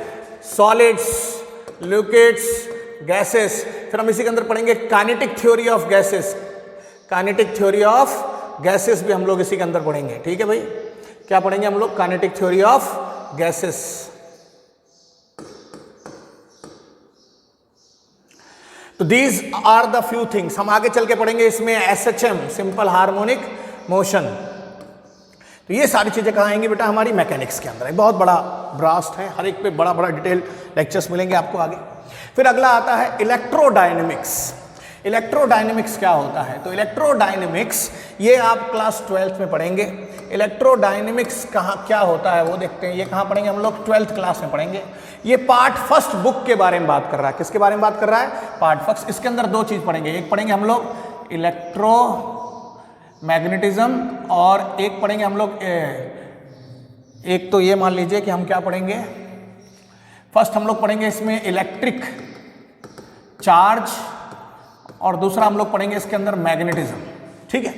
सॉलिड्स, लिक्विड्स, गैसेस। फिर हम इसी के अंदर पढ़ेंगे kinetic theory of gases. Kinetic theory of gases भी हम लोग इसी के अंदर पढ़ेंगे, ठीक है भाई। क्या पढ़ेंगे हम लोग? Kinetic theory of gases. तो these are the few things. हम आगे चल के पढ़ेंगे इसमें SHM, सिंपल हार्मोनिक मोशन। तो ये सारी चीजें कहाँ आएंगी बेटा? हमारी मैकेनिक्स के अंदर। बहुत बड़ा ब्रास्ट है, हर एक पे बड़ा बड़ा डिटेल लेक्चर्स मिलेंगे आपको आगे। फिर अगला आता है इलेक्ट्रोडायनेमिक्स। इलेक्ट्रोडायनेमिक्स क्या होता है? तो इलेक्ट्रोडायनेमिक्स ये आप क्लास 12th में पढ़ेंगे। इलेक्ट्रोडायनेमिक्स कहाँ क्या होता है वो देखते हैं। ये कहाँ पढ़ेंगे हम लोग? 12th क्लास में पढ़ेंगे। ये पार्ट फर्स्ट बुक के बारे में बात कर रहा है। किसके बारे में बात कर रहा है? Part first. इसके अंदर दो चीज पढ़ेंगे। एक पढ़ेंगे हम लोग इलेक्ट्रो मैग्नेटिज्म, और एक पढ़ेंगे हम लोग एक तो ये मान लीजिए कि हम क्या पढ़ेंगे? फर्स्ट हम लोग पढ़ेंगे इसमें इलेक्ट्रिक चार्ज, और दूसरा हम लोग पढ़ेंगे इसके अंदर मैग्नेटिज्म, ठीक है।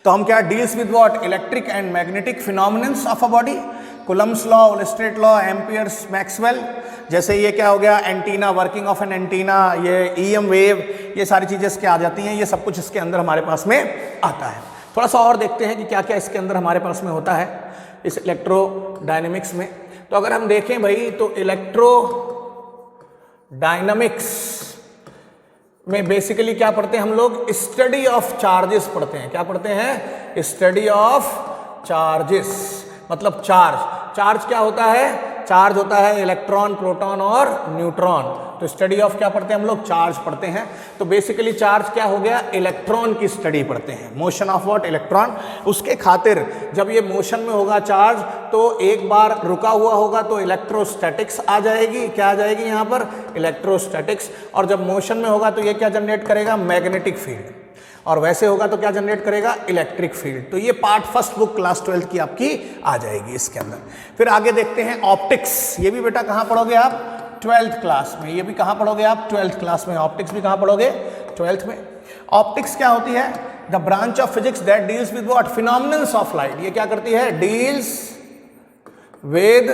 तो हम क्या deals with what? Electric and magnetic phenomenons of a body. Coulomb's law, Oersted law, Ampere's, Maxwell. जैसे ये क्या हो गया? Antenna, working of an antenna, ये EM वेव, ये सारी चीजें इसके आ जाती हैं। ये सब कुछ इसके अंदर हमारे पास में आता है। थोड़ा सा और देखते हैं कि क्या क्या इसके अंदर हमारे पास में होता है इस इलेक्ट्रोडायनेमिक्स में। तो अगर हम देखें भाई तो इलेक्ट्रोडायनामिक्स में बेसिकली क्या पढ़ते हैं हम लोग? स्टडी ऑफ चार्जेस पढ़ते हैं। क्या पढ़ते हैं? स्टडी ऑफ चार्जेस, मतलब चार्ज। चार्ज क्या होता है? चार्ज होता है इलेक्ट्रॉन, प्रोटॉन और न्यूट्रॉन। तो स्टडी ऑफ क्या पढ़ते हैं हम लोग? चार्ज पढ़ते हैं। तो बेसिकली चार्ज क्या हो गया? इलेक्ट्रॉन की स्टडी पढ़ते हैं। Motion of what? इलेक्ट्रॉन। उसके खातिर जब ये मोशन में होगा चार्ज तो एक बार रुका हुआ होगा तो इलेक्ट्रोस्टैटिक्स आ जाएगी। क्या आ जाएगी यहाँ पर? इलेक्ट्रोस्टैटिक्स। और जब मोशन में होगा तो ये क्या जनरेट करेगा? Magnetic field. और वैसे होगा तो क्या जनरेट करेगा? Electric field. तो ये part first book class 12th की आपकी आ जाएगी इसके अंदर। फिर आगे देखते हैं ऑप्टिक्स। ये भी बेटा कहाँ पढ़ोगे आप? 12th क्लास में। ये भी कहाँ पढ़ोगे आप? 12th क्लास में। ऑप्टिक्स भी कहाँ पढ़ोगे? 12th में। ऑप्टिक्स क्या होती है? The branch of physics that deals with what? Phenomenons of light. ये क्या करती है? Deals with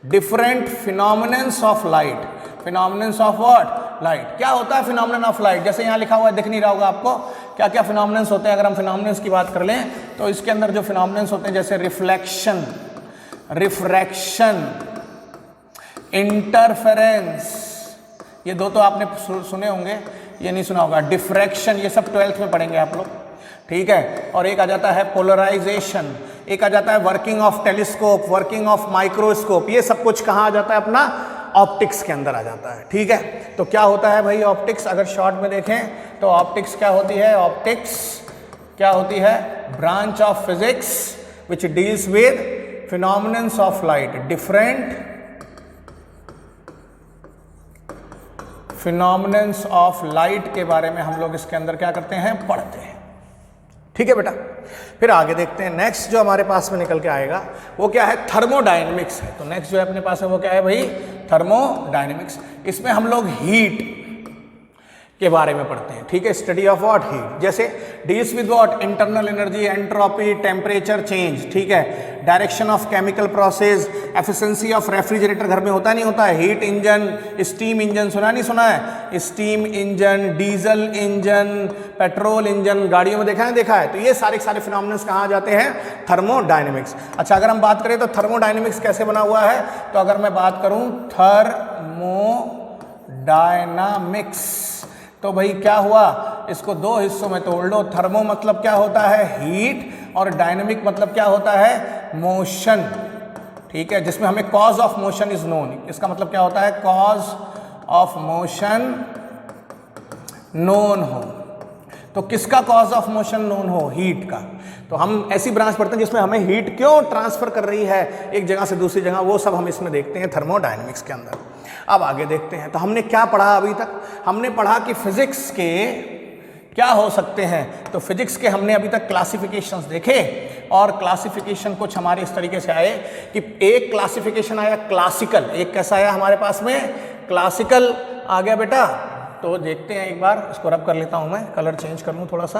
different phenomenons of light. Phenomenons of what? Light. क्या होता है फिनोमिनन ऑफ लाइट? जैसे यहाँ लिखा हुआ है, दिख नहीं रहा होगा आपको, क्या क्या फिनोमिनन्स होते हैं। अगर हम फिनोमिनन्स की बात कर लें तो इसके अंदर जो फिनोमिनन्स होते हैं जैसे रिफ्लेक्शन, रिफ्रैक्शन, इंटरफेरेंस, ये दो तो आपने सुने होंगे, ये नहीं सुना होगा। डिफ्रैक्शन, ये सब 12th में पढ़ेंगे आप लोग, ठीक है। और एक आ जाता है पोलराइजेशन, एक आ जाता है working of telescope, working of microscope. ये सब कुछ कहाँ आ जाता है? अपना ऑप्टिक्स के अंदर आ जाता है, ठीक है। तो क्या होता है भाई ऑप्टिक्स? अगर शॉर्ट में देखें तो ऑप्टिक्स क्या होती है? ऑप्टिक्स क्या होती है? Branch of physics which deals with phenomenons of light, different phenomenons of light के बारे में हम लोग इसके अंदर क्या करते हैं, पढ़ते हैं। ठीक है बेटा, फिर आगे देखते हैं। नेक्स्ट जो हमारे पास में निकल के आएगा वो क्या है, थर्मोडायनेमिक्स है। तो नेक्स्ट जो है अपने पास है वो क्या है भाई, थर्मोडायनेमिक्स। इसमें हम लोग हीट के बारे में पढ़ते हैं। ठीक है, स्टडी ऑफ व्हाट, हीट। जैसे deals with what, internal energy, entropy, temperature change. ठीक है, direction of chemical process, efficiency of refrigerator, घर में होता नहीं होता है, हीट इंजन, स्टीम इंजन, सुना नहीं सुना है, steam engine, diesel engine, petrol engine, गाड़ियों में देखा है। तो ये सारे फिनोमिनन्स कहाँ आ जाते हैं, थर्मोडायनेमिक्स। अच्छा, अगर हम बात करें तो थर्मोडायनेमिक्स कैसे बना हुआ है, तो अगर मैं बात करूं थर्मोडायनामिक्स, तो भाई क्या हुआ, इसको दो हिस्सों में तोड़ लो। थर्मो मतलब क्या होता है, हीट, और डायनेमिक मतलब क्या होता है, मोशन। ठीक है, जिसमें हमें cause of motion is known. इसका मतलब क्या होता है, कॉज ऑफ मोशन नोन हो। तो किसका कॉज ऑफ मोशन नोन हो, हीट का। तो हम ऐसी ब्रांच पढ़ते हैं जिसमें हमें हीट क्यों ट्रांसफर कर रही है एक जगह से दूसरी जगह, वो सब हम इसमें देखते हैं थर्मोडायनेमिक्स के अंदर। अब आगे देखते हैं। तो हमने क्या पढ़ा अभी तक, हमने पढ़ा कि फिजिक्स के क्या हो सकते हैं। तो फिजिक्स के हमने अभी तक क्लासिफिकेशंस देखे, और क्लासिफिकेशन कुछ हमारे इस तरीके से आए कि एक क्लासिफिकेशन आया क्लासिकल, एक कैसा आया हमारे पास में, क्लासिकल आ गया बेटा। तो देखते हैं, एक बार इसको रब कर लेता हूं मैं, कलर चेंज कर लूं थोड़ा सा।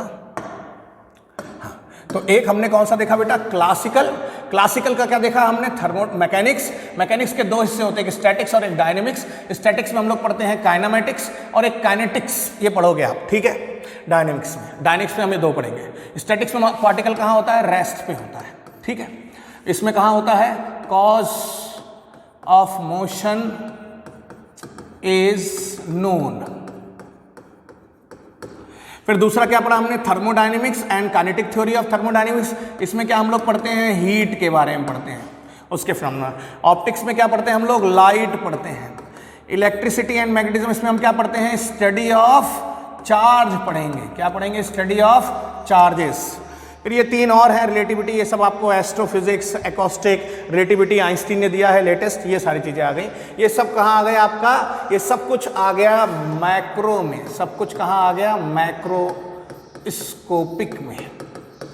हाँ, तो एक हमने कौन सा देखा बेटा, क्लासिकल। क्लासिकल का क्या देखा हमने, थर्मो मैकेनिक्स। मैकेनिक्स के दो हिस्से होते हैं, एक स्टैटिक्स और एक डायनेमिक्स। स्टैटिक्स में हम लोग पढ़ते हैं काइनेमेटिक्स और एक काइनेटिक्स, ये पढ़ोगे आप। ठीक है, डायनेमिक्स में हमें दो पढ़ेंगे। स्टैटिक्स में पार्टिकल कहाँ होता है, रेस्ट पे होता है। ठीक है, इसमें कहाँ होता है, cause of motion is known. फिर दूसरा क्या पढ़ा हमने, thermodynamics and kinetic theory of thermodynamics. इसमें क्या हम लोग पढ़ते हैं, हीट के बारे में पढ़ते हैं, उसके फिनोमेना। ऑप्टिक्स में क्या पढ़ते हैं हम लोग, लाइट पढ़ते हैं। इलेक्ट्रिसिटी एंड मैग्नेटिज्म, इसमें हम क्या पढ़ते हैं, स्टडी ऑफ चार्ज पढ़ेंगे। क्या पढ़ेंगे, स्टडी ऑफ चार्जेस। फिर ये तीन और है, रिलेटिविटी, ये सब आपको एस्ट्रोफिजिक्स, एकॉस्टिक, रिलेटिविटी आइंस्टीन ने दिया है लेटेस्ट, ये सारी चीजें आ गई। ये सब कहाँ आ गए आपका, ये सब कुछ आ गया मैक्रो में। सब कुछ कहाँ आ गया, मैक्रोस्कोपिक में।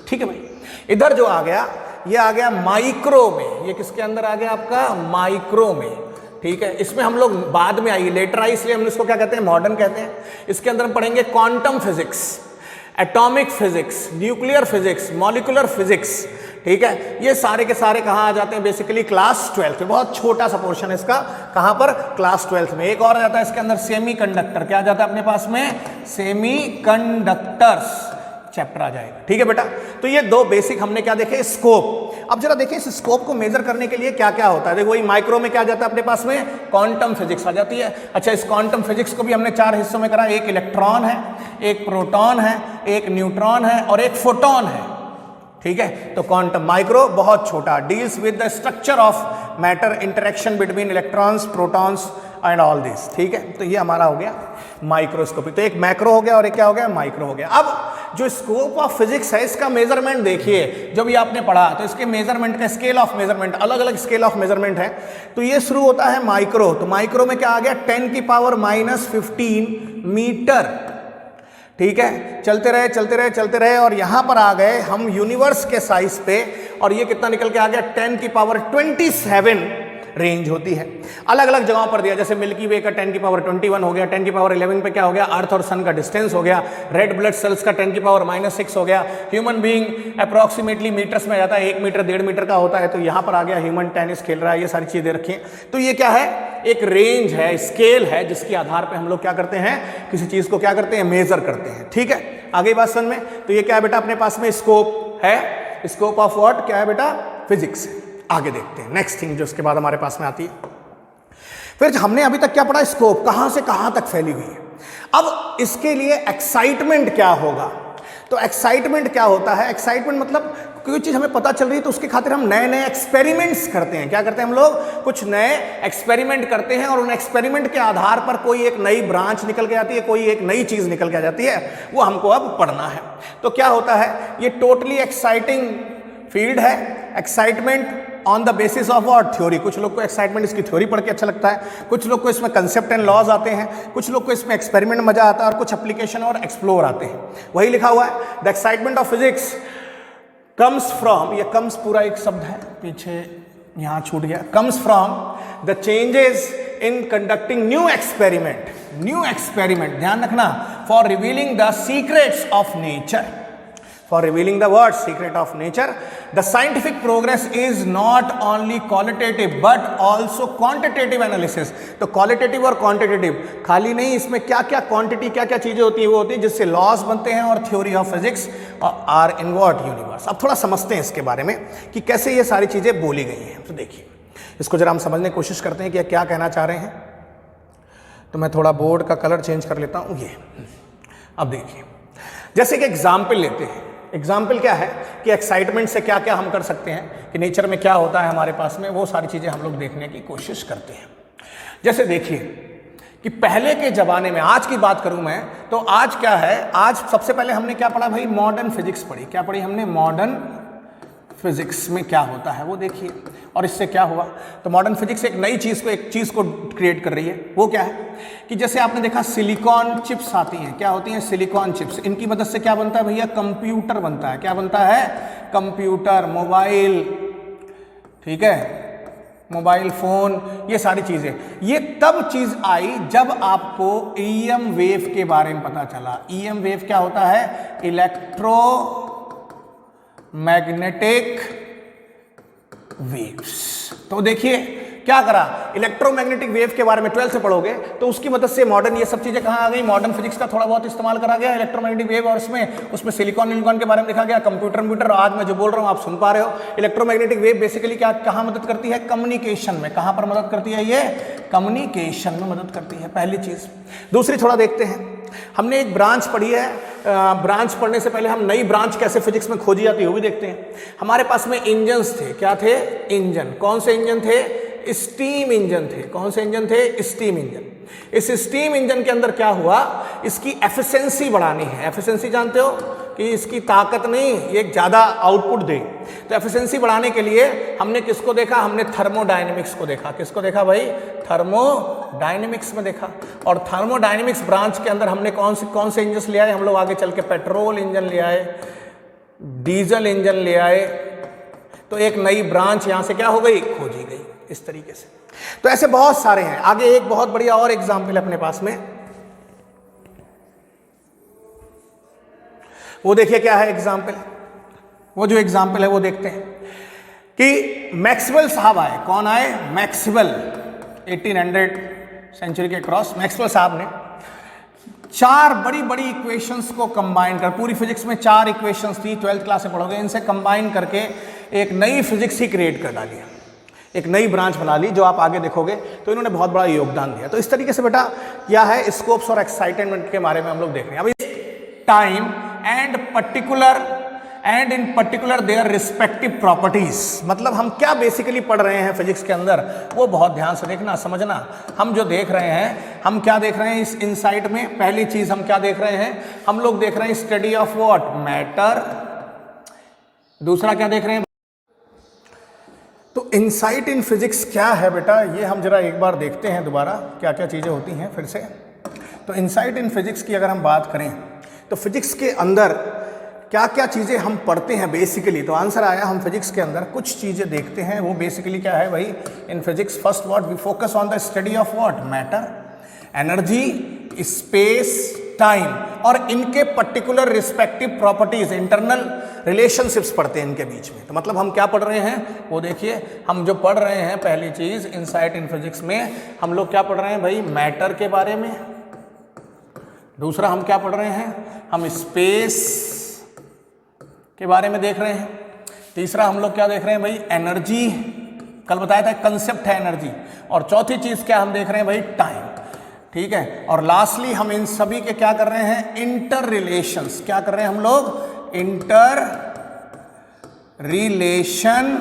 ठीक है भाई, इधर जो आ गया ये आ गया माइक्रो में। ये किसके अंदर आ गया आपका, माइक्रो में। ठीक है, इसमें हम लोग बाद में आई, लेटर आई, इसलिए हम इसको क्या कहते हैं, मॉडर्न कहते हैं। इसके अंदर हम पढ़ेंगे quantum physics, atomic physics, nuclear physics, molecular physics. ठीक है, ये सारे के सारे कहाँ आ जाते हैं, बेसिकली क्लास 12 में। बहुत छोटा सा पोर्शन है इसका, कहाँ पर, क्लास 12 में। एक और आ जाता है इसके अंदर, सेमी कंडक्टर। क्या आ जाता है अपने पास में, सेमी कंडक्टर्स चैप्टर आ जाएगा। ठीक है बेटा, तो ये दो बेसिक हमने क्या देखे, स्कोप। अब जरा देखें इस स्कोप को मेजर करने के लिए क्या क्या होता है। देखो वही माइक्रो में क्या आ जाता है अपने पास में, क्वांटम फिजिक्स आ जाती है। अच्छा, इस क्वांटम फिजिक्स को भी हमने चार हिस्सों में करा, एक इलेक्ट्रॉन है, एक प्रोटॉन है, एक न्यूट्रॉन है और एक फोटोन है। ठीक है, तो क्वांटम माइक्रो बहुत छोटा, deals with the structure of matter, interaction between electrons, protons and all this. ठीक है, तो ये हमारा हो गया माइक्रोस्कोपी। तो एक मैक्रो हो गया और एक क्या हो गया, माइक्रो हो गया। अब जो स्कोप ऑफ फिजिक्स है, इसका मेजरमेंट देखिए, जब ये आपने पढ़ा तो इसके मेजरमेंट का स्केल ऑफ मेजरमेंट, अलग अलग स्केल ऑफ मेजरमेंट है। तो ये शुरू होता है माइक्रो। तो माइक्रो में क्या आ गया, 10⁻⁻15 मीटर। ठीक है, चलते रहे और यहां पर आ गए हम यूनिवर्स के साइज पे, और ये कितना निकल के आ गया, 10⁻27 रेंज होती है। अलग अलग जगहों पर दिया, जैसे मिल्की वे का 10⁻21 हो गया, 10⁻11 पे क्या हो गया, अर्थ और सन का डिस्टेंस हो गया, रेड ब्लड सेल्स का 10⁻⁻6 हो गया, ह्यूमन बीइंग अप्रॉक्सीमेटली मीटर्स में आ जाता है, 1 मीटर 1.5 मीटर का होता है। तो यहां पर आ गया ह्यूमन टेनिस खेल रहा है, ये सारी चीजें रखी हैं। तो ये क्या है, एक रेंज है, स्केल है, जिसके आधार पर हम लोग क्या करते हैं, किसी चीज को क्या करते हैं, मेजर करते हैं। ठीक है, आगे बात समझ में। तो ये क्या है बेटा, अपने पास में स्कोप है, स्कोप ऑफ व्हाट, क्या है बेटा, फिजिक्स। आगे देखते हैं नेक्स्ट थिंग जो उसके बाद हमारे पास में आती है। फिर हमने अभी तक क्या पढ़ा, स्कोप कहां से कहां तक फैली हुई है। अब इसके लिए एक्साइटमेंट क्या होगा, तो एक्साइटमेंट क्या होता है, एक्साइटमेंट मतलब कोई चीज हमें पता चल रही है तो उसके खातिर हम नए नए एक्सपेरिमेंट्स करते हैं। क्या करते हैं हम लोग, कुछ नए एक्सपेरिमेंट करते हैं, और उन एक्सपेरिमेंट के आधार पर कोई एक नई ब्रांच निकल के आती है, कोई एक नई चीज निकल के आ जाती है, वो हमको अब पढ़ना है। तो क्या होता है, ये टोटली एक्साइटिंग फील्ड है, excitement on the basis of what theory. कुछ लोग को एक्साइटमेंट इसकी थ्योरी पढ़ के अच्छा लगता है, कुछ लोग को इसमें कंसेप्ट एंड लॉज आते हैं, कुछ लोग को इसमें एक्सपेरिमेंट मजा आता है और कुछ एप्लीकेशन और एक्सप्लोर आते हैं। वही लिखा हुआ है, the excitement of physics comes from, ये कम्स पूरा एक शब्द है, पीछे यहां छूट गया, comes from the changes in conducting new experiment, ध्यान रखना, for revealing the secrets of nature, for revealing the word secret of nature. The scientific progress is not only qualitative but also quantitative analysis. तो qualitative और quantitative खाली नहीं, इसमें क्या क्या quantity, क्या क्या चीजें होती है, वो होती है जिससे laws बनते हैं और theory of physics are in what universe। अब थोड़ा समझते हैं इसके बारे में कि कैसे ये सारी चीजें बोली गई हैं। तो देखिए इसको जरा हम समझने की कोशिश करते हैं कि क्या कहना चाह रहे हैं। तो मैं थोड़ा बोर्ड का कलर चेंज कर लेता हूँ। ये अब देखिए, जैसे कि एग्जाम्पल लेते हैं, एग्जाम्पल क्या है कि एक्साइटमेंट से क्या क्या हम कर सकते हैं, कि नेचर में क्या होता है हमारे पास में, वो सारी चीजें हम लोग देखने की कोशिश करते हैं। जैसे देखिए कि पहले के जमाने में, आज की बात करूं मैं तो आज क्या है, आज सबसे पहले हमने क्या पढ़ा भाई, मॉडर्न फिजिक्स पढ़ी। क्या पढ़ी हमने? मॉडर्न फिजिक्स में क्या होता है वो देखिए। और इससे क्या हुआ, तो मॉडर्न फिजिक्स एक नई चीज को, एक चीज को क्रिएट कर रही है। वो क्या है कि जैसे आपने देखा सिलिकॉन चिप्स आती हैं, क्या होती हैं? Silicon chips. इनकी मदद से क्या बनता है भैया? कंप्यूटर बनता है। क्या बनता है? कंप्यूटर, मोबाइल, ठीक है, मोबाइल फोन, ये सारी चीजें। ये तब चीज आई जब आपको ईएम वेव के बारे में पता चला। ईएम वेव क्या होता है? Electromagnetic waves. तो देखिए क्या करा, इलेक्ट्रोमैग्नेटिक वेव के बारे में 12th से पढ़ोगे तो उसकी मदद से मॉडर्न ये सब चीजें कहाँ आ गई, मॉडर्न फिजिक्स का थोड़ा बहुत इस्तेमाल करा गया इलेक्ट्रोमैग्नेटिक वेव, और उसमें सिलिकॉन के बारे में लिखा गया, कंप्यूटर। आज मैं जो बोल रहा हूँ आप सुन पा रहे हो। इलेक्ट्रोमैग्नेटिक वेव बेसिकली क्या, कहाँ मदद करती है? कम्युनिकेशन में। कहाँ पर मदद करती है ये? कम्युनिकेशन में मदद करती है, पहली चीज। दूसरी थोड़ा देखते हैं, हमने एक ब्रांच पढ़ी है, ब्रांच पढ़ने से पहले हम नई ब्रांच कैसे फिजिक्स में खोजी जाती है वो भी देखते हैं। हमारे पास में इंजन्स थे, क्या थे? इंजन। कौन से इंजन थे? स्टीम इंजन थे। कौन से इंजन थे? Steam engine. इस स्टीम इंजन के अंदर क्या हुआ, इसकी एफिशिएंसी बढ़ानी है। एफिशिएंसी जानते हो कि इसकी ताकत नहीं, ये ज्यादा आउटपुट दे। तो एफिशिएंसी बढ़ाने के लिए हमने किसको देखा? हमने थर्मोडायनेमिक्स को देखा। किसको देखा भाई? थर्मोडायनेमिक्स में देखा। और थर्मोडायनेमिक्स ब्रांच के अंदर हमने कौन से इंजन ले आए हम लोग? आगे चल के पेट्रोल इंजन ले आए, डीजल इंजन ले आए। तो एक नई ब्रांच यहां से क्या हो गई? खोजी गई इस तरीके से। तो ऐसे बहुत सारे हैं। आगे एक बहुत बढ़िया और एग्जाम्पल है अपने पास में, वो देखिए क्या है एग्जाम्पल। वो जो एग्जाम्पल है वो देखते हैं कि मैक्सवेल साहब आए। कौन आए? मैक्सवेल। 1800 सेंचुरी के क्रॉस मैक्सवेल साहब ने 4 बड़ी बड़ी इक्वेशंस को कंबाइन कर, पूरी फिजिक्स में 4 इक्वेशंस थी, 12th क्लास में पढ़ोगे, इनसे कंबाइन करके एक नई फिजिक्स ही क्रिएट कर डाली, एक नई ब्रांच बना ली, जो आप आगे देखोगे। तो इन्होंने बहुत बड़ा योगदान दिया। तो इस तरीके से बेटा क्या है, स्कोप्स और एक्साइटमेंट के बारे में हम लोग देख रहे हैं। अभी time and in particular their respective properties, मतलब हम क्या बेसिकली पढ़ रहे हैं फिजिक्स के अंदर, वो बहुत ध्यान से देखना, समझना। हम जो देख रहे हैं, हम क्या देख रहे हैं इस इनसाइट में? पहली चीज हम क्या देख रहे हैं? हम लोग देख रहे हैं स्टडी ऑफ व्हाट? मैटर। दूसरा क्या देख रहे हैं? तो इनसाइट इन फिजिक्स क्या है बेटा, ये हम जरा एक बार देखते हैं दोबारा क्या क्या चीजें होती हैं फिर से। तो इनसाइट इन फिजिक्स की अगर हम बात करें तो फिजिक्स के अंदर क्या क्या चीज़ें हम पढ़ते हैं बेसिकली, तो आंसर आया हम फिजिक्स के अंदर कुछ चीज़ें देखते हैं। वो बेसिकली क्या है भाई? In physics first what we focus on the study of what? Matter, energy, space, time, और इनके particular respective properties, internal relationships पढ़ते हैं इनके बीच में। तो मतलब हम क्या पढ़ रहे हैं वो देखिए। हम जो पढ़ रहे हैं पहली चीज इनसाइट इन फिजिक्स में, हम लोग क्या पढ़ रहे हैं भाई? मैटर के बारे में। दूसरा हम क्या पढ़ रहे हैं? हम स्पेस के बारे में देख रहे हैं। तीसरा हम लोग क्या देख रहे हैं भाई? एनर्जी, कल बताया था कंसेप्ट है एनर्जी। और चौथी चीज क्या हम देख रहे हैं भाई? टाइम, ठीक है। और लास्टली हम इन सभी के क्या कर रहे हैं? Inter relations. क्या कर रहे हैं हम लोग? इंटर रिलेशन,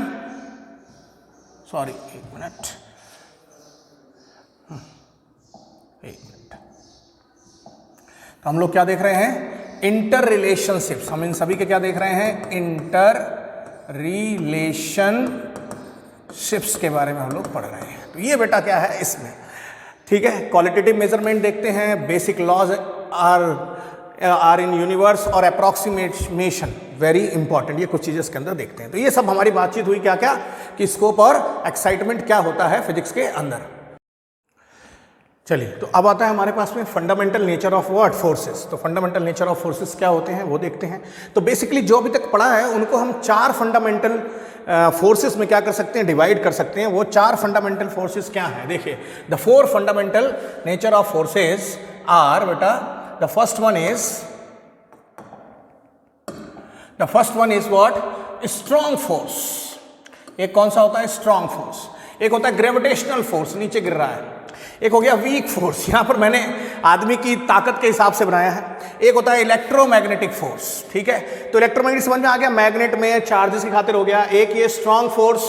सॉरी एक मिनट, तो हम लोग क्या देख रहे हैं? Inter relationships. हम इन सभी के क्या देख रहे हैं? Inter relationships. शिप्स के बारे में हम लोग पढ़ रहे हैं। तो ये बेटा क्या है इसमें, ठीक है। क्वालिटेटिव मेजरमेंट देखते हैं, basic laws are in universe और अप्रॉक्सीमेशन वेरी इंपॉर्टेंट, ये कुछ चीज़ें इसके अंदर देखते हैं। तो ये सब हमारी बातचीत हुई क्या क्या कि स्कोप और एक्साइटमेंट क्या होता है फिजिक्स के अंदर। चलिए, तो अब आता है हमारे पास में fundamental nature of what forces. तो फंडामेंटल नेचर ऑफ फोर्सेस क्या होते हैं वो देखते हैं। तो बेसिकली जो अभी तक पढ़ा है उनको हम 4 फंडामेंटल फोर्सेस में क्या कर सकते हैं, डिवाइड कर सकते हैं। वो 4 फंडामेंटल फोर्सेस क्या हैं, देखिए the 4 fundamental nature of forces are बेटा, the first one is what, strong force. एक कौन सा होता है, स्ट्रॉन्ग फोर्स। एक होता है ग्रेविटेशनल फोर्स, नीचे गिर रहा है। एक हो गया वीक फोर्स, यहां पर मैंने आदमी की ताकत के हिसाब से बनाया है। एक होता है इलेक्ट्रोमैग्नेटिक फोर्स, ठीक है। तो इलेक्ट्रोमैग्नेटिक समझ में आ गया, मैग्नेट में चार्जेस की खातिर हो गया। एक ये स्ट्रॉन्ग फोर्स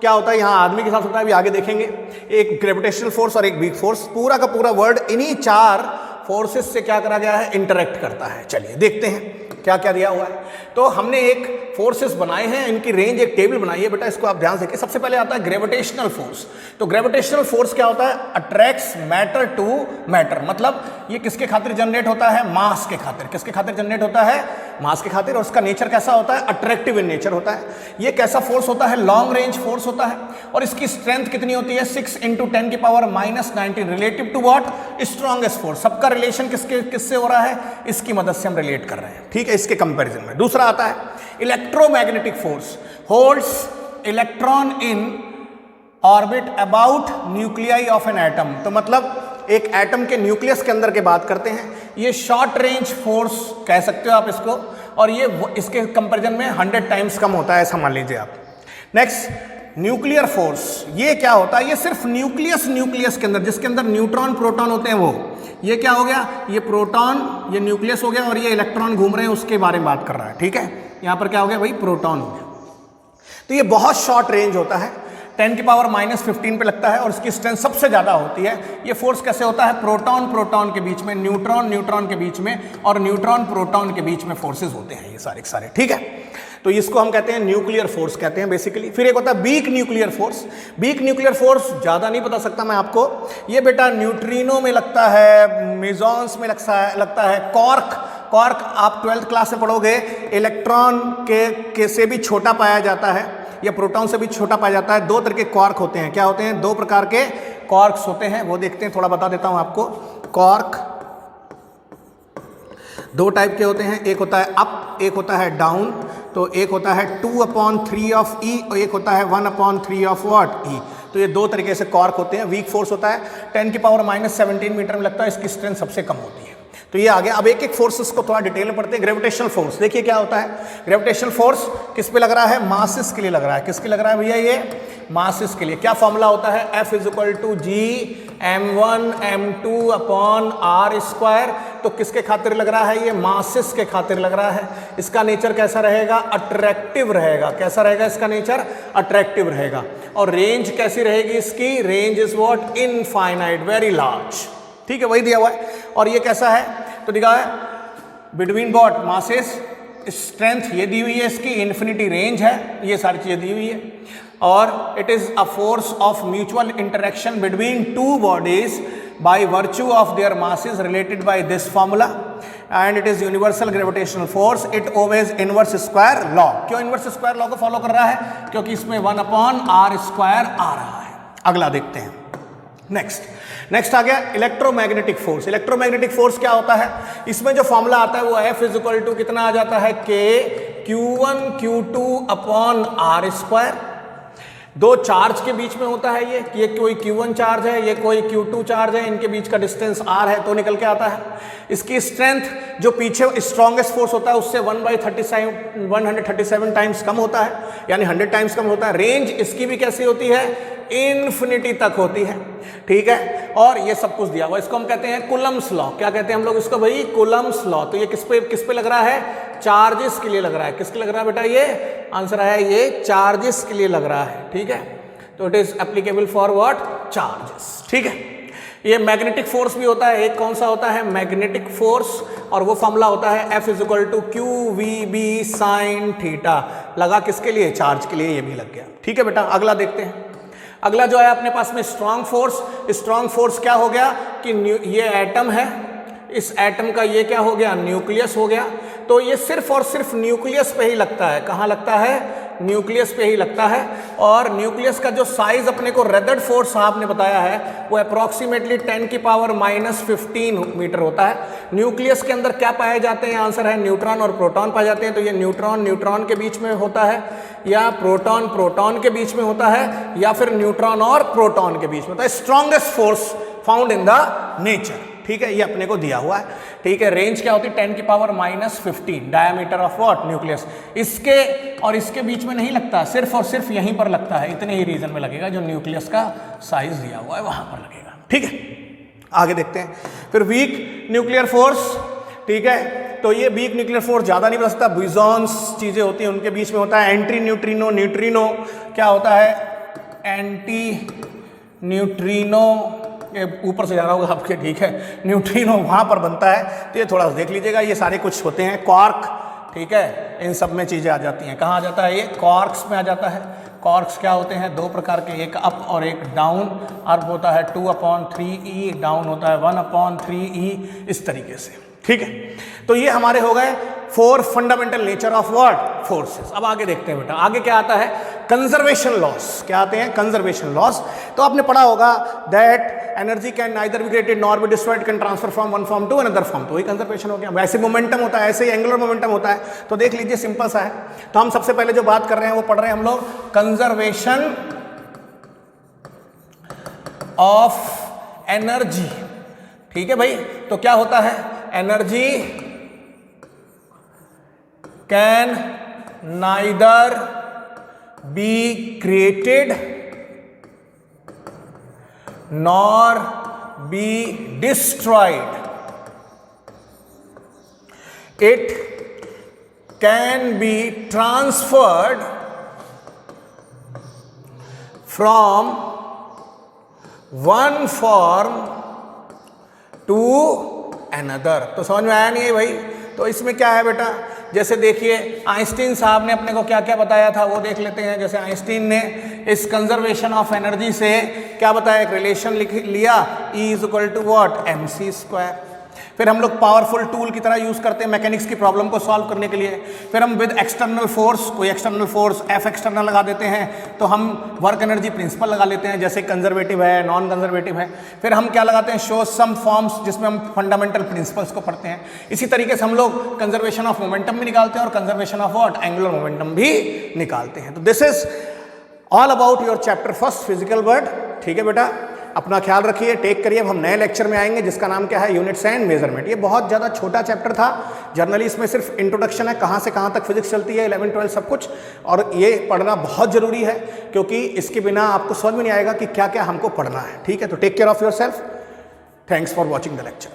क्या होता है, यहां आदमी के हिसाब से होता है, अभी आगे देखेंगे। एक ग्रेविटेशनल फोर्स और एक वीक फोर्स। पूरा का पूरा वर्ड इन्हीं 4 फोर्सेस से क्या करा गया है, इंटरेक्ट करता है। चलिए देखते हैं क्या क्या दिया हुआ है। तो हमने एक फोर्सेस बनाए हैं, इनकी रेंज एक टेबल बनाई है बेटा, इसको आप ध्यान से देखिए। सबसे पहले आता है ग्रेविटेशनल फोर्स। तो ग्रेविटेशनल फोर्स क्या होता है, अट्रैक्ट्स मैटर टू मैटर। मतलब ये किसके खातिर जनरेट होता है, मास के खातिर। किसके खातिर जनरेट होता है, मास के खातिर। और उसका नेचर कैसा होता है, अट्रैक्टिव इन नेचर होता है। ये कैसा फोर्स होता है, लॉन्ग रेंज फोर्स होता है। और इसकी स्ट्रेंथ कितनी होती है, 6 × 10⁻⁻⁹ relative to what, strongest force. सबका रिलेशन किससे हो रहा है, इसकी मदद से हम रिलेट कर रहे हैं, ठीक है, इसके कंपैरिजन में। दूसरा आता है electromagnetic force, holds electron in orbit about nuclei of an atom. तो मतलब एक एटम के न्यूक्लियस के अंदर के बात करते हैं। ये शॉर्ट रेंज फोर्स कह सकते हो आप इसको, और ये इसके कंपैरिजन में 100 टाइम्स कम होता है, ऐसा मान लीजिए आप। Next, nuclear force. ये क्या होता है, ये सिर्फ न्यूक्लियस के अंदर, जिसके अंदर न्यूट्रॉन प्रोटॉन होते हैं वो। ये क्या हो गया, ये प्रोटॉन, ये न्यूक्लियस हो गया, और ये इलेक्ट्रॉन घूम रहे हैं, उसके बारे में बात कर रहा है, ठीक है। यहां पर क्या हो गया भाई, प्रोटॉन हो गया। तो ये बहुत शॉर्ट रेंज होता है, 10⁻⁻15 पे लगता है, और इसकी स्ट्रेंथ सबसे ज्यादा होती है। ये फोर्स कैसे होता है, प्रोटॉन के बीच में, न्यूट्रॉन के बीच में, और न्यूट्रॉन प्रोटॉन के बीच में फोर्सेस होते हैं ये सारे के सारे, ठीक है। तो इसको हम कहते हैं न्यूक्लियर फोर्स कहते हैं बेसिकली। फिर एक होता है weak nuclear force. Weak nuclear force ज्यादा नहीं बता सकता मैं आपको। ये बेटा न्यूट्रिनो में लगता है, मेसॉन्स में लगता है। क्वार्क आप 12th क्लास में पढ़ोगे, इलेक्ट्रॉन के से भी छोटा पाया जाता है, या प्रोटॉन से भी छोटा पाया जाता है। 2 तरह के क्वार्क होते हैं। क्या होते हैं, 2 प्रकार के क्वार्क्स होते हैं, वो देखते हैं, थोड़ा बता देता हूं आपको। क्वार्क 2 टाइप के होते हैं, एक होता है अप, एक होता है डाउन। तो एक होता है 2/3 ऑफ ई, और एक होता है 1/3 ऑफ व्हाट, ई। तो ये 2 तरीके से क्वार्क होते हैं। वीक फोर्स होता है 10⁻⁻17 मीटर में लगता है, इसकी स्ट्रेंथ सबसे कम होती है। तो ये आ गया। अब एक एक फोर्सेस को थोड़ा डिटेल में पढ़ते हैं। ग्रेविटेशनल फोर्स देखिए क्या होता है। ग्रेविटेशनल फोर्स किस पे लग रहा है, मासेस के लिए लग रहा है। किसके लग रहा है भैया, ये मासेस के लिए। क्या फॉर्मूला होता है, F = G m1m2/r²। तो किसके खातिर लग रहा है, ये मासेस के खातिर लग रहा है। इसका नेचर कैसा रहेगा, अट्रैक्टिव रहेगा। कैसा रहेगा इसका नेचर, अट्रैक्टिव रहेगा। और रेंज कैसी रहेगी इसकी, range is what, infinite, very large, ठीक है, वही दिया हुआ है। और ये कैसा है, तो दिखा है बिटवीन व्हाट, मासेस, स्ट्रेंथ ये दी हुई है इसकी, इन्फिनिटी रेंज है, ये सारी चीजें दी हुई है। और it is a force of mutual interaction between 2 bodies by virtue of their masses related by this formula, and it is universal gravitational force. It obeys inverse square law. क्यों inverse square law को फॉलो कर रहा है, क्योंकि इसमें 1/r² आ रहा है। अगला देखते हैं। नेक्स्ट आ गया इलेक्ट्रोमैग्नेटिक फोर्स। इलेक्ट्रोमैग्नेटिक फोर्स क्या होता है, इसमें जो फॉर्मूला आता है वो F = कितना आ जाता है, K Q1Q2/r²। 2 चार्ज के बीच में होता है ये कोई Q1 चार्ज है, ये कोई Q2 चार्ज है, इनके बीच का डिस्टेंस R है, तो निकल के आता है। इसकी स्ट्रेंथ जो पीछे स्ट्रॉन्गेस्ट फोर्स होता है उससे 1/137 टाइम्स कम होता है, यानी 100 टाइम्स कम होता है। रेंज इसकी भी कैसी होती है, इन्फिनिटी तक होती है, ठीक है। और ये सब कुछ दिया हुआ, इसको हम कहते हैं कूलम्ब्स लॉ। क्या कहते हैं हम लोग इसको भाई, कूलम्ब्स लॉ। तो ये किस पे लग रहा है, चार्जेस के लिए लग रहा है। किसके लग रहा है बेटा, ये आंसर है, ये चार्जेस के लिए लग रहा है, ठीक है। तो it is applicable for what, charges, ठीक है। ये मैग्नेटिक फोर्स भी होता है, एक कौन सा होता है, मैग्नेटिक फोर्स, और वो फॉर्मूला होता है F = QVB sin थीटा। लगा किसके लिए, चार्ज के लिए, ये भी लग गया। ठीक है बेटा, अगला देखते हैं। अगला जो है अपने पास में स्ट्रॉन्ग फोर्स। स्ट्रॉन्ग फोर्स क्या हो गया कि ये एटम है, इस एटम का ये क्या हो गया, न्यूक्लियस हो गया। तो ये सिर्फ और सिर्फ न्यूक्लियस पे ही लगता है। कहाँ लगता है, न्यूक्लियस पे ही लगता है। और न्यूक्लियस का जो साइज अपने को रदरफोर्ड साहब ने बताया है वो अप्रॉक्सीमेटली 10⁻⁻15 मीटर होता है। न्यूक्लियस के अंदर क्या पाए जाते हैं, आंसर है न्यूट्रॉन और प्रोटॉन पाए जाते हैं। तो ये न्यूट्रॉन न्यूट्रॉन के बीच में होता है, या प्रोटॉन प्रोटॉन के बीच में होता है, या फिर न्यूट्रॉन और प्रोटॉन के बीच में होता है। Strongest force found in the nature. ठीक है, ये अपने को दिया हुआ है। ठीक है, रेंज क्या होती है, 10⁻⁻15, डायमीटर ऑफ व्हाट, न्यूक्लियस। इसके और इसके बीच में नहीं लगता, सिर्फ और सिर्फ यहीं पर लगता है, इतने ही रीजन में लगेगा, जो न्यूक्लियस का साइज दिया हुआ है वहां पर लगेगा। ठीक है, आगे देखते हैं। फिर वीक न्यूक्लियर फोर्स। ठीक है, तो ये वीक न्यूक्लियर फोर्स ज्यादा नहीं बता सकता, ब्यूजॉन्स चीजें होती हैं उनके बीच में होता है। एंटी न्यूट्रिनो, न्यूट्रिनो क्या होता है, एंटी न्यूट्रिनो, ऊपर से जा रहा होगा आपके, ठीक है, न्यूट्रिनो वहां पर बनता है। तो ये थोड़ा सा देख लीजिएगा, ये सारे कुछ होते हैं। क्वार्क, ठीक है, इन सब में चीजें आ जाती हैं। कहाँ आ जाता है, ये क्वार्क्स में आ जाता है। क्वार्क्स क्या होते हैं, दो प्रकार के, एक अप और एक डाउन। अप होता है 2/3e, डाउन होता है 1/3e, इस तरीके से। ठीक है, तो ये हमारे हो गए 4 fundamental nature of what, forces. अब आगे देखते हैं बेटा, आगे क्या आता है, कंजर्वेशन लॉस। क्या आते हैं, कंजर्वेशन लॉस। तो आपने पढ़ा होगा that energy can neither be created nor be destroyed, can transfer from one form to another form. तो वही कंजर्वेशन हो गया। वैसे मोमेंटम होता है, ऐसे ही एंगुलर मोमेंटम होता है। तो देख लीजिए, सिंपल सा है। तो हम सबसे पहले जो बात कर रहे हैं वो पढ़ रहे हैं हम लोग कंजर्वेशन ऑफ एनर्जी। ठीक है भाई, तो क्या होता है, energy can neither be created nor be destroyed, it can be transferred from one form to another. तो समझ में आया नहीं है भाई। तो इसमें क्या है बेटा, जैसे देखिए आइंस्टीन साहब ने अपने को क्या क्या बताया था वो देख लेते हैं। जैसे आइंस्टीन ने इस कंजर्वेशन ऑफ एनर्जी से क्या बताया, एक रिलेशन लिख लिया, E = what, mc²। फिर हम लोग पावरफुल टूल की तरह यूज करते हैं मैकेनिक्स की प्रॉब्लम को सॉल्व करने के लिए। फिर हम विद एक्सटर्नल फोर्स, कोई एक्सटर्नल फोर्स F एक्सटर्नल लगा देते हैं, तो हम वर्क एनर्जी प्रिंसिपल लगा लेते हैं, जैसे कंजर्वेटिव है, नॉन कंजर्वेटिव है। फिर हम क्या लगाते हैं, शो सम फॉर्म्स, जिसमें हम फंडामेंटल प्रिंसिपल्स को पढ़ते हैं। इसी तरीके से हम लोग कंजर्वेशन ऑफ मोमेंटम भी निकालते हैं और conservation of what, angular momentum भी निकालते हैं। तो this is all about your chapter first, physical world. ठीक है बेटा, अपना ख्याल रखिए, टेक करिए। अब हम नए लेक्चर में आएंगे जिसका नाम क्या है, यूनिट्स एंड मेजरमेंट। ये बहुत ज़्यादा छोटा चैप्टर था, जनरली इसमें सिर्फ इंट्रोडक्शन है, कहाँ से कहाँ तक फिजिक्स चलती है, 11, 12 सब कुछ। और ये पढ़ना बहुत ज़रूरी है, क्योंकि इसके बिना आपको समझ में नहीं आएगा कि क्या क्या हमको पढ़ना है। ठीक है, तो take care of yourself. Thanks for watching the lecture.